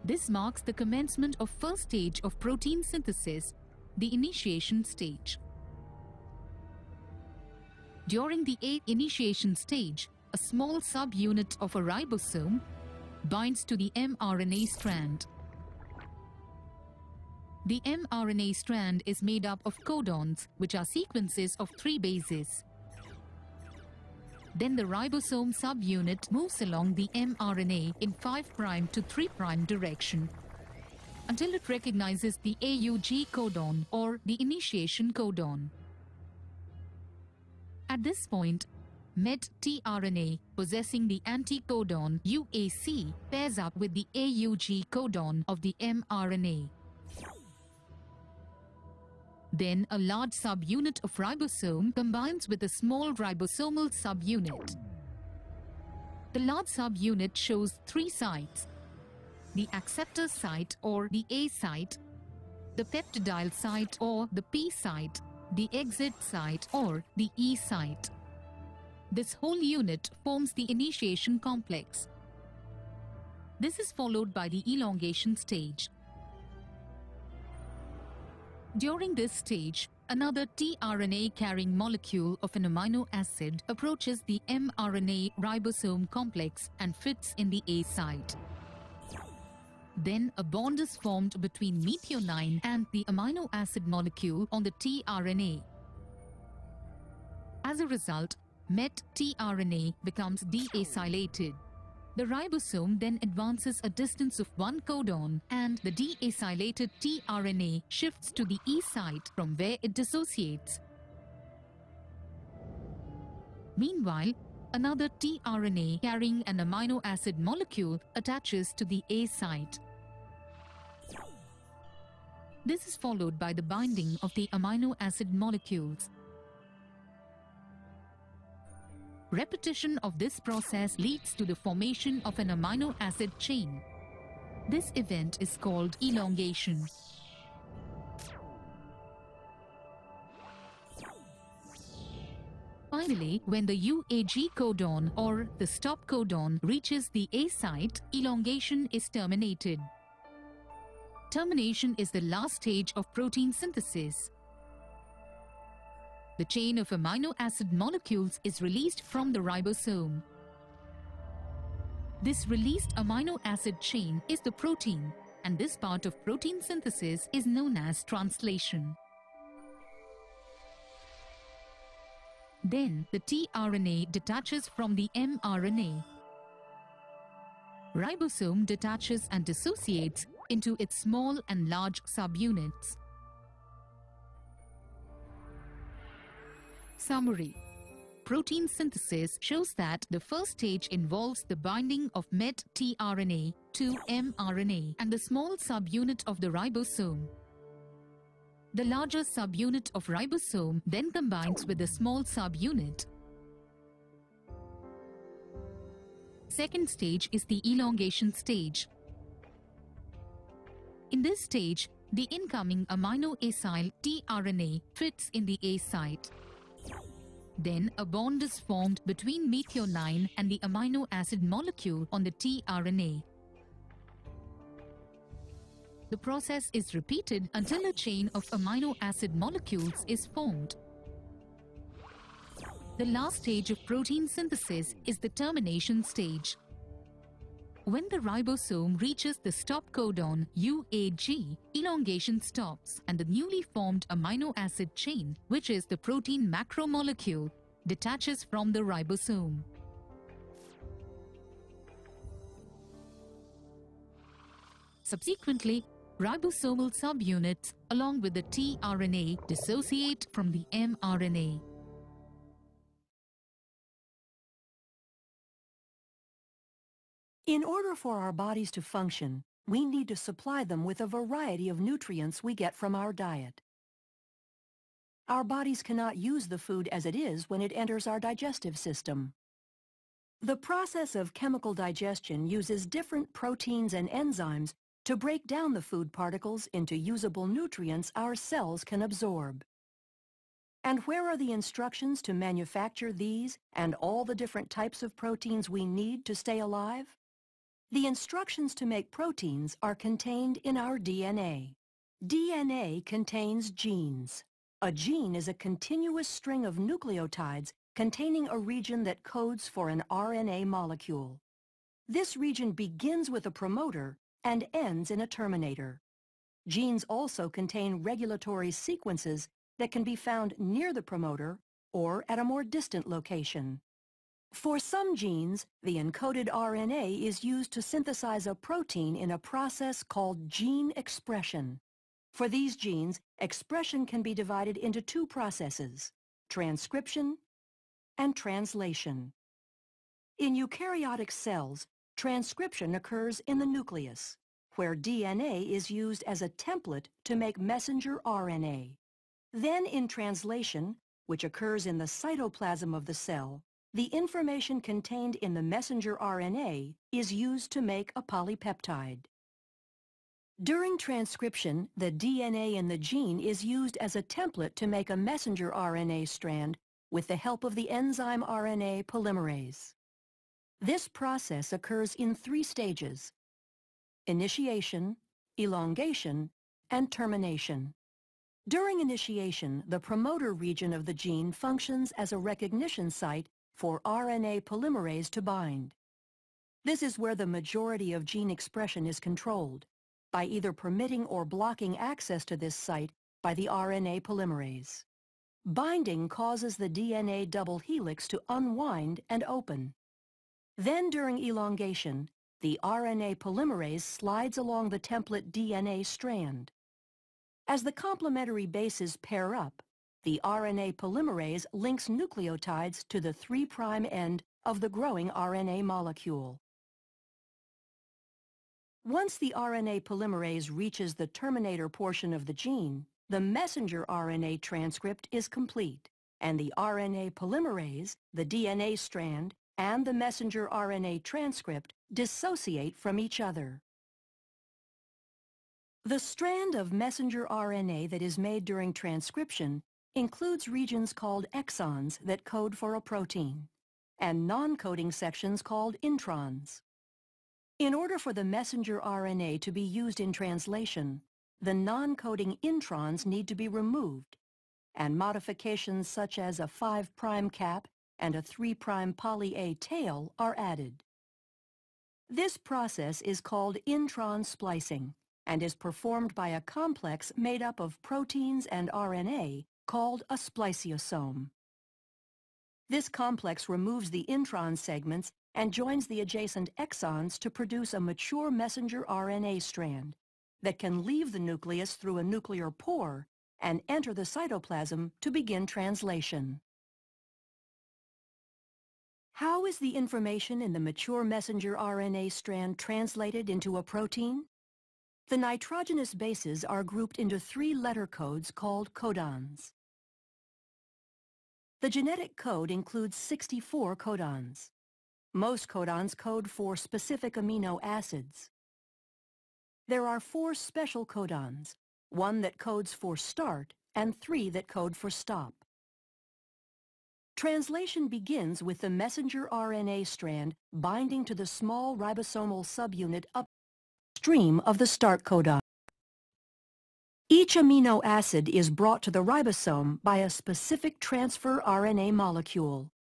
I: This marks the commencement of first stage of protein synthesis, the initiation stage. During the initiation stage, a small subunit of a ribosome binds to the mRNA strand. The mRNA strand is made up of codons, which are sequences of 3 bases. Then the ribosome subunit moves along the mRNA in 5' to 3' direction until it recognizes the AUG codon or the initiation codon. At this point, MET-tRNA possessing the anticodon UAC pairs up with the AUG codon of the mRNA. Then a large subunit of ribosome combines with a small ribosomal subunit. The large subunit shows 3 sites: the acceptor site or the A site, the peptidyl site or the P site, the exit site or the E site. This whole unit forms the initiation complex. This is followed by the elongation stage. During this stage, another tRNA carrying molecule of an amino acid approaches the mRNA ribosome complex and fits in the A site. Then a bond is formed between methionine and the amino acid molecule on the tRNA. As a result, MET-tRNA becomes deacylated. The ribosome then advances a distance of 1 codon and the deacylated tRNA shifts to the E site from where it dissociates. Meanwhile, another tRNA carrying an amino acid molecule attaches to the A site. This is followed by the binding of the amino acid molecules. Repetition of this process leads to the formation of an amino acid chain. This event is called elongation. Finally, when the UAG codon or the stop codon reaches the A site, elongation is terminated. Termination is the last stage of protein synthesis. The chain of amino acid molecules is released from the ribosome. This released amino acid chain is the protein, and this part of protein synthesis is known as translation. Then the tRNA detaches from the mRNA. Ribosome detaches and dissociates into its small and large subunits. Summary. Protein synthesis shows that the first stage involves the binding of MET-tRNA to mRNA and the small subunit of the ribosome. The larger subunit of ribosome then combines with the small subunit. Second stage is the elongation stage. In this stage, the incoming amino acyl tRNA fits in the A site. Then a bond is formed between methionine and the amino acid molecule on the tRNA. The process is repeated until a chain of amino acid molecules is formed. The last stage of protein synthesis is the termination stage. When the ribosome reaches the stop codon UAG, elongation stops and the newly formed amino acid chain, which is the protein macromolecule, detaches from the ribosome. Subsequently, ribosomal subunits along with the tRNA dissociate from the mRNA.
J: In order for our bodies to function, we need to supply them with a variety of nutrients we get from our diet. Our bodies cannot use the food as it is when it enters our digestive system. The process of chemical digestion uses different proteins and enzymes to break down the food particles into usable nutrients our cells can absorb. And where are the instructions to manufacture these and all the different types of proteins we need to stay alive? The instructions to make proteins are contained in our DNA. DNA contains genes. A gene is a continuous string of nucleotides containing a region that codes for an RNA molecule. This region begins with a promoter and ends in a terminator. Genes also contain regulatory sequences that can be found near the promoter or at a more distant location. For some genes, the encoded RNA is used to synthesize a protein in a process called gene expression. For these genes, expression can be divided into two processes: transcription and translation. In eukaryotic cells, transcription occurs in the nucleus, where DNA is used as a template to make messenger RNA. Then in translation, which occurs in the cytoplasm of the cell, the information contained in the messenger RNA is used to make a polypeptide. During transcription, the DNA in the gene is used as a template to make a messenger RNA strand with the help of the enzyme RNA polymerase. This process occurs in 3 stages: initiation, elongation, and termination. During initiation, the promoter region of the gene functions as a recognition site for RNA polymerase to bind. This is where the majority of gene expression is controlled, by either permitting or blocking access to this site by the RNA polymerase. Binding causes the DNA double helix to unwind and open. Then during elongation, the RNA polymerase slides along the template DNA strand. As the complementary bases pair up, the RNA polymerase links nucleotides to the 3' end of the growing RNA molecule. Once the RNA polymerase reaches the terminator portion of the gene, the messenger RNA transcript is complete, and the RNA polymerase, the DNA strand, and the messenger RNA transcript dissociate from each other. The strand of messenger RNA that is made during transcription includes regions called exons that code for a protein, and non-coding sections called introns. In order for the messenger RNA to be used in translation, the non-coding introns need to be removed, and modifications such as a 5' cap and a 3' poly A tail are added. This process is called intron splicing and is performed by a complex made up of proteins and RNA called a spliciosome. This complex removes the intron segments and joins the adjacent exons to produce a mature messenger RNA strand that can leave the nucleus through a nuclear pore and enter the cytoplasm to begin translation. How is the information in the mature messenger RNA strand translated into a protein? The nitrogenous bases are grouped into 3 letter codes called codons. The genetic code includes 64 codons. Most codons code for specific amino acids. There are 4 special codons, 1 that codes for start and 3 that code for stop. Translation begins with the messenger RNA strand binding to the small ribosomal subunit upstream of the start codon. Each amino acid is brought to the ribosome by a specific transfer RNA molecule.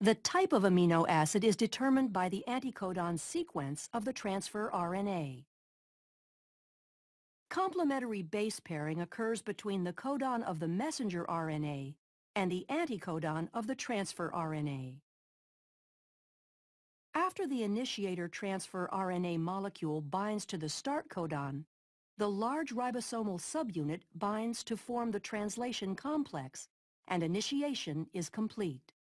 J: The type of amino acid is determined by the anticodon sequence of the transfer RNA. Complementary base pairing occurs between the codon of the messenger RNA and the anticodon of the transfer RNA. After the initiator transfer RNA molecule binds to the start codon, the large ribosomal subunit binds to form the translation complex, and initiation is complete.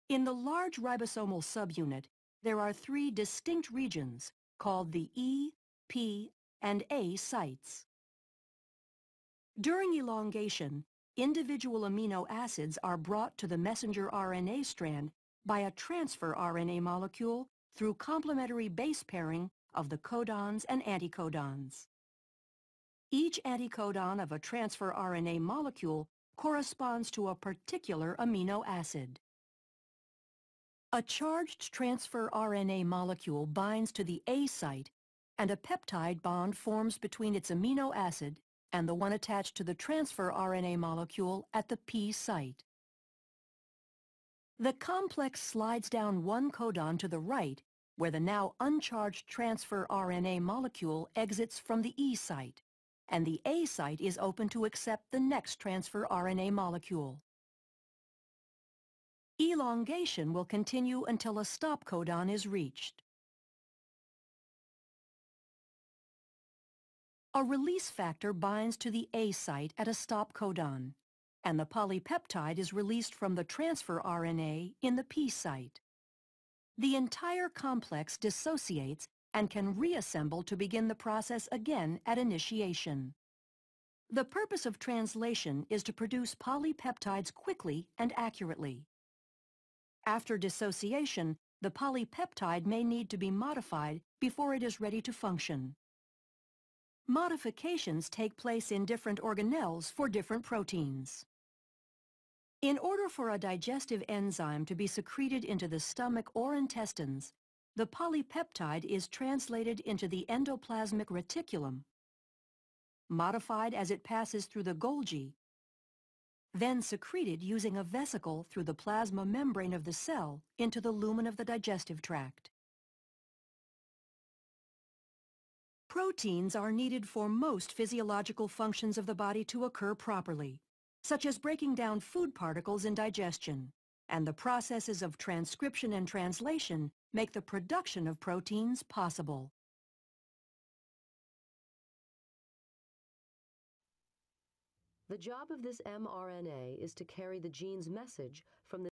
J: In the large ribosomal subunit, there are 3 distinct regions called the E, P, and A sites. During elongation, individual amino acids are brought to the messenger RNA strand by a transfer RNA molecule through complementary base pairing of the codons and anticodons. Each anticodon of a transfer RNA molecule corresponds to a particular amino acid. A charged transfer RNA molecule binds to the A site, and a peptide bond forms between its amino acid and the one attached to the transfer RNA molecule at the P site. The complex slides down one codon to the right, where the now uncharged transfer RNA molecule exits from the E site, and the A site is open to accept the next transfer RNA molecule. Elongation will continue until a stop codon is reached. A release factor binds to the A site at a stop codon, and the polypeptide is released from the transfer RNA in the P site. The entire complex dissociates and can reassemble to begin the process again at initiation. The purpose of translation is to produce polypeptides quickly and accurately. After dissociation, the polypeptide may need to be modified before it is ready to function. Modifications take place in different organelles for different proteins. In order for a digestive enzyme to be secreted into the stomach or intestines, the polypeptide is translated into the endoplasmic reticulum, modified as it passes through the Golgi, then secreted using a vesicle through the plasma membrane of the cell into the lumen of the digestive tract. Proteins are needed for most physiological functions of the body to occur properly, such as breaking down food particles in digestion, and the processes of transcription and translation make the production of proteins possible.
K: The job of this mRNA is to carry the gene's message from the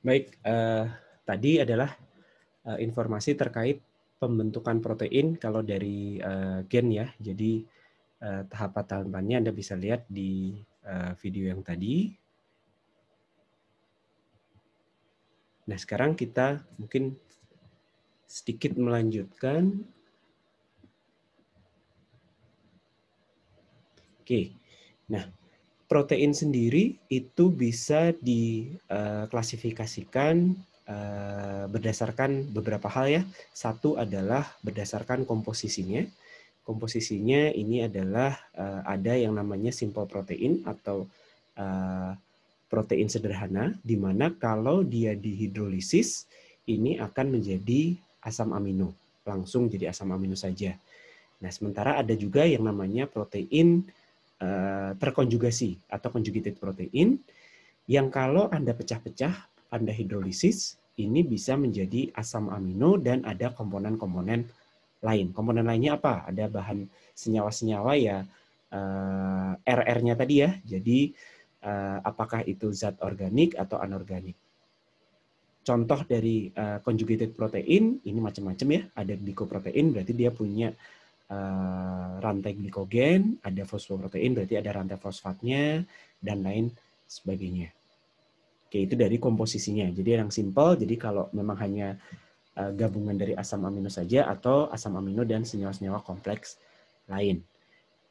A: Baik, tadi adalah informasi terkait pembentukan protein kalau dari gen ya. Jadi tahapan-tahapannya Anda bisa lihat di video yang tadi. Nah, sekarang kita mungkin sedikit melanjutkan. Oke, nah protein sendiri itu bisa diklasifikasikan berdasarkan beberapa hal ya. Satu adalah berdasarkan komposisinya. Komposisinya ini adalah ada yang namanya simple protein atau protein sederhana, di mana kalau dia dihidrolisis ini akan menjadi asam amino, langsung jadi asam amino saja. Nah, sementara ada juga yang namanya protein terkonjugasi atau conjugated protein yang kalau Anda pecah-pecah, Anda hidrolisis, ini bisa menjadi asam amino dan ada komponen-komponen lain. Komponen lainnya apa? Ada bahan senyawa-senyawa ya, RR-nya tadi ya. Jadi apakah itu zat organik atau anorganik. Contoh dari conjugated protein ini macam-macam ya. Ada glycoprotein berarti dia punya rantai glikogen, ada fosfoprotein, berarti ada rantai fosfatnya, dan lain sebagainya. Oke, itu dari komposisinya. Jadi yang simple, jadi kalau memang hanya gabungan dari asam amino saja atau asam amino dan senyawa-senyawa kompleks lain.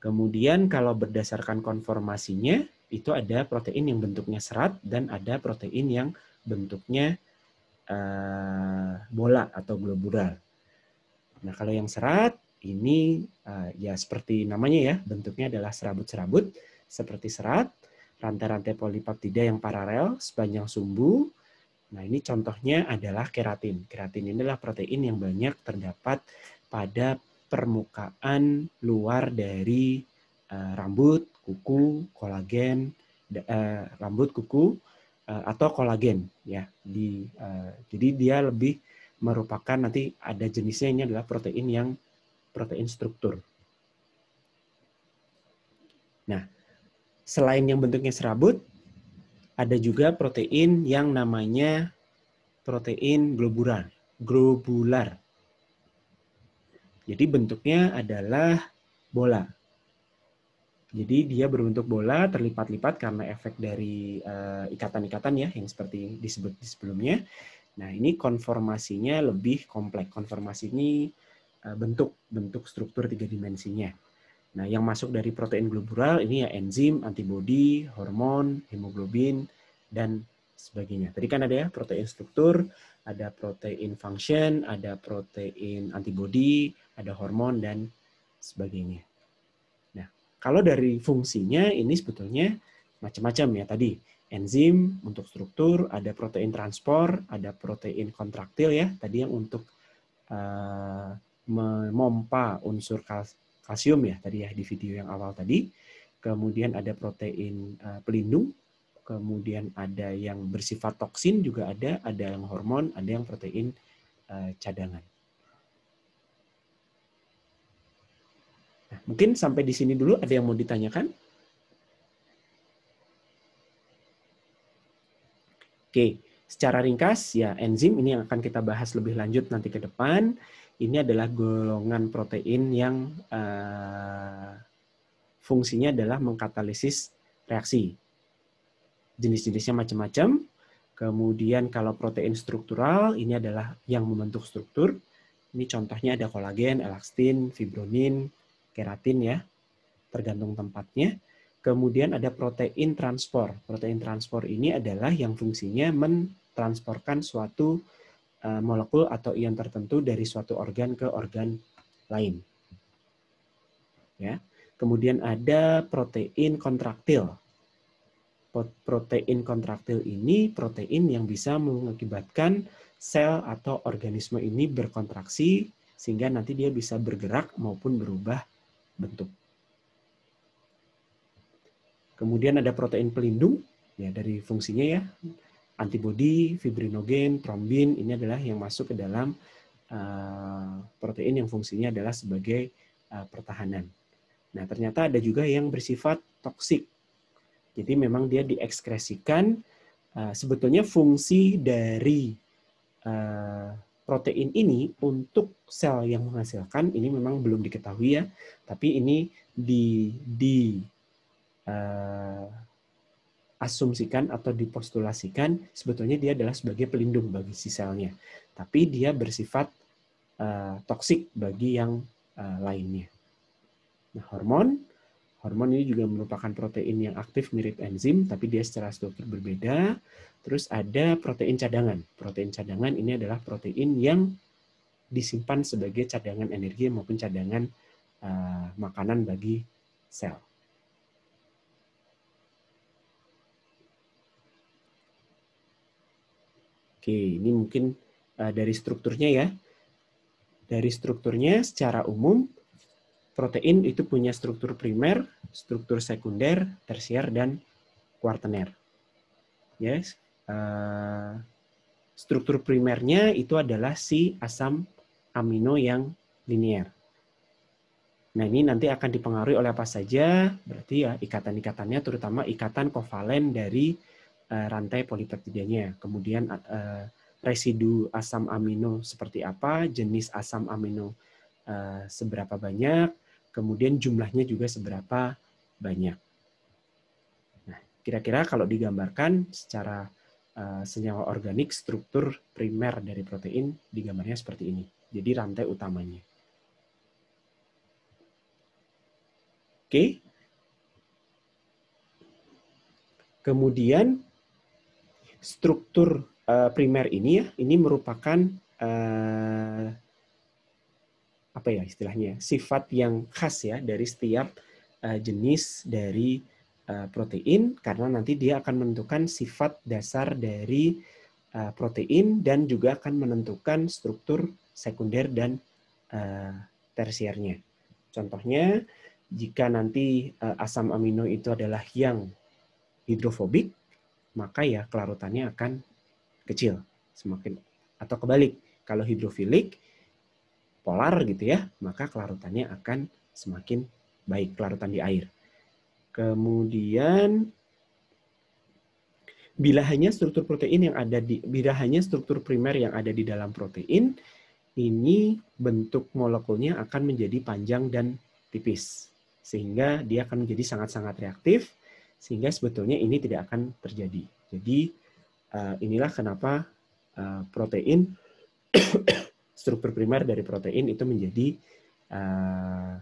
A: Kemudian kalau berdasarkan konformasinya, itu ada protein yang bentuknya serat dan ada protein yang bentuknya bola atau globular. Nah, kalau yang serat ini ya seperti namanya ya, bentuknya adalah serabut-serabut seperti serat, rantai-rantai polipeptida yang paralel sepanjang sumbu. Nah, ini contohnya adalah keratin. Keratin ini adalah protein yang banyak terdapat pada permukaan luar dari rambut, kuku, kolagen, rambut, kuku, atau kolagen ya. Jadi dia lebih merupakan, nanti ada jenisnya, ini adalah protein struktur. Nah, selain yang bentuknya serabut, ada juga protein yang namanya protein globular. Jadi bentuknya adalah bola. Jadi dia berbentuk bola, terlipat-lipat karena efek dari ikatan-ikatan ya, yang seperti disebut di sebelumnya. Nah, ini konformasinya lebih kompleks. Konformasi ini bentuk struktur 3 dimensinya. Nah, yang masuk dari protein globular ini ya enzim, antibodi, hormon, hemoglobin, dan sebagainya. Tadi kan ada ya protein struktur, ada protein function, ada protein antibodi, ada hormon, dan sebagainya. Nah, kalau dari fungsinya ini sebetulnya macam-macam ya tadi. Enzim untuk struktur, ada protein transport, ada protein kontraktil ya, tadi yang untuk memompa unsur kalsium ya tadi ya di video yang awal tadi. Kemudian ada protein pelindung, kemudian ada yang bersifat toksin juga ada yang hormon, ada yang protein cadangan. Nah, mungkin sampai di sini dulu, ada yang mau ditanyakan? Oke, secara ringkas ya enzim ini yang akan kita bahas lebih lanjut nanti ke depan. Ini adalah golongan protein yang fungsinya adalah mengkatalisis reaksi. Jenis-jenisnya macam-macam. Kemudian kalau protein struktural ini adalah yang membentuk struktur. Ini contohnya ada kolagen, elastin, fibronin, keratin ya, tergantung tempatnya. Kemudian ada protein transport. Protein transport ini adalah yang fungsinya mentransportkan suatu molekul atau ion tertentu dari suatu organ ke organ lain. Ya. Kemudian ada protein kontraktil. Protein kontraktil ini protein yang bisa mengakibatkan sel atau organisme ini berkontraksi sehingga nanti dia bisa bergerak maupun berubah bentuk. Kemudian ada protein pelindung, ya dari fungsinya ya, antibodi, fibrinogen, trombin, ini adalah yang masuk ke dalam protein yang fungsinya adalah sebagai pertahanan. Nah, ternyata ada juga yang bersifat toksik. Jadi memang dia diekskresikan, sebetulnya fungsi dari protein ini untuk sel yang menghasilkan, ini memang belum diketahui ya, tapi ini asumsikan atau dipostulasikan sebetulnya dia adalah sebagai pelindung bagi si selnya, tapi dia bersifat toksik bagi yang lainnya. Nah, hormon ini juga merupakan protein yang aktif mirip enzim, tapi dia secara struktur berbeda. Terus ada protein cadangan. Protein cadangan ini adalah protein yang disimpan sebagai cadangan energi maupun cadangan makanan bagi sel. Oke, ini mungkin dari strukturnya ya. Dari strukturnya secara umum, protein itu punya struktur primer, struktur sekunder, tersier, dan kuartener. Yes. Struktur primernya itu adalah si asam amino yang linear. Nah, ini nanti akan dipengaruhi oleh apa saja, berarti ya ikatan-ikatannya terutama ikatan kovalen dari rantai polipeptidanya. Kemudian residu asam amino seperti apa, jenis asam amino seberapa banyak, kemudian jumlahnya juga seberapa banyak. Nah, kira-kira kalau digambarkan secara senyawa organik, struktur primer dari protein digambarnya seperti ini. Jadi rantai utamanya. Oke. Kemudian struktur primer ini ya, ini merupakan apa ya istilahnya, sifat yang khas ya dari setiap jenis dari protein, karena nanti dia akan menentukan sifat dasar dari protein dan juga akan menentukan struktur sekunder dan tersiernya. Contohnya, jika nanti asam amino itu adalah yang hidrofobik, maka ya kelarutannya akan kecil, semakin atau kebalik. Kalau hidrofilik, polar gitu ya, maka kelarutannya akan semakin baik, kelarutan di air. Kemudian bila hanya struktur primer yang ada di dalam protein, ini bentuk molekulnya akan menjadi panjang dan tipis, sehingga dia akan menjadi sangat-sangat reaktif, sehingga sebetulnya ini tidak akan terjadi. Jadi inilah kenapa protein struktur primer dari protein itu menjadi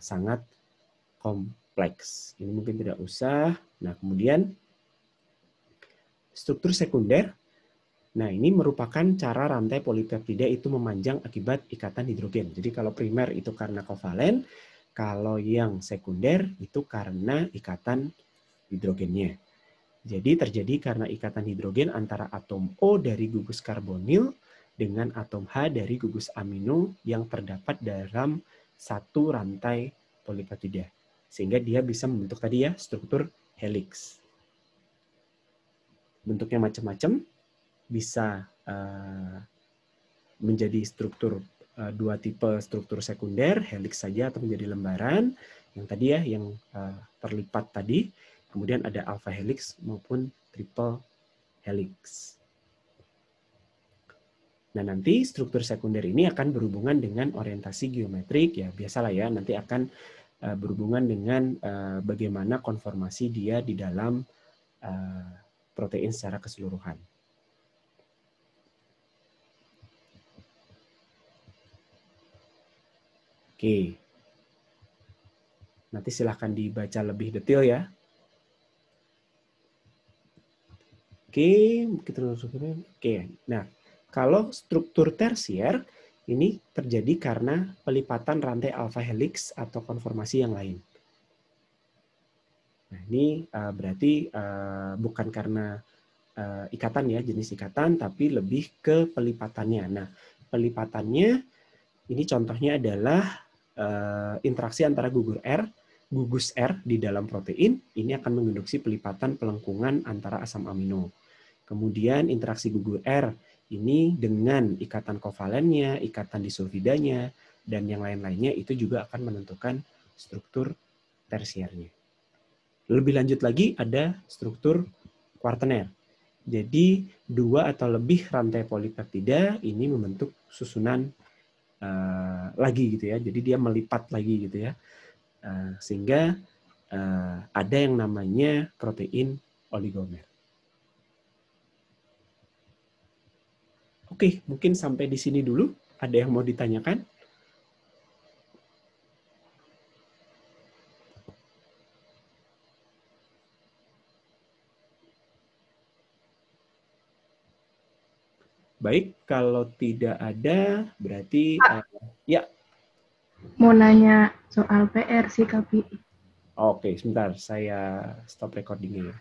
A: sangat kompleks. Ini mungkin tidak usah. Nah, kemudian struktur sekunder. Nah, ini merupakan cara rantai polipeptida itu memanjang akibat ikatan hidrogen. Jadi kalau primer itu karena kovalen, kalau yang sekunder itu karena ikatan hidrogennya. Jadi terjadi karena ikatan hidrogen antara atom O dari gugus karbonil dengan atom H dari gugus amino yang terdapat dalam satu rantai polipeptida. Sehingga dia bisa membentuk tadi ya struktur helix. Bentuknya macam-macam, bisa menjadi struktur dua tipe struktur sekunder, helix saja atau menjadi lembaran, yang tadi ya yang terlipat tadi. Kemudian ada alpha helix maupun triple helix. Nah, nanti struktur sekunder ini akan berhubungan dengan orientasi geometrik, ya biasalah ya, nanti akan berhubungan dengan bagaimana konformasi dia di dalam protein secara keseluruhan. Oke. Nanti silahkan dibaca lebih detail ya. Oke, kita oke. Nah, kalau struktur tersier ini terjadi karena pelipatan rantai alpha helix atau konformasi yang lain. Nah, ini berarti bukan karena ikatan ya, jenis ikatan, tapi lebih ke pelipatannya. Nah, pelipatannya ini contohnya adalah interaksi antara gugus R di dalam protein, ini akan menginduksi pelipatan pelengkungan antara asam amino. Kemudian interaksi gugus R ini dengan ikatan kovalennya, ikatan disulfidanya, dan yang lain-lainnya itu juga akan menentukan struktur tersiernya. Lebih lanjut lagi ada struktur kuartener. Jadi dua atau lebih rantai polipeptida ini membentuk susunan lagi gitu ya. Jadi dia melipat lagi gitu ya. Sehingga ada yang namanya protein oligomer. Oke, mungkin sampai di sini dulu. Ada yang mau ditanyakan? Baik, kalau tidak ada, berarti ya.
D: Mau nanya soal PR sih, Kapi.
A: Oke, sebentar. Saya stop recording-nya ya.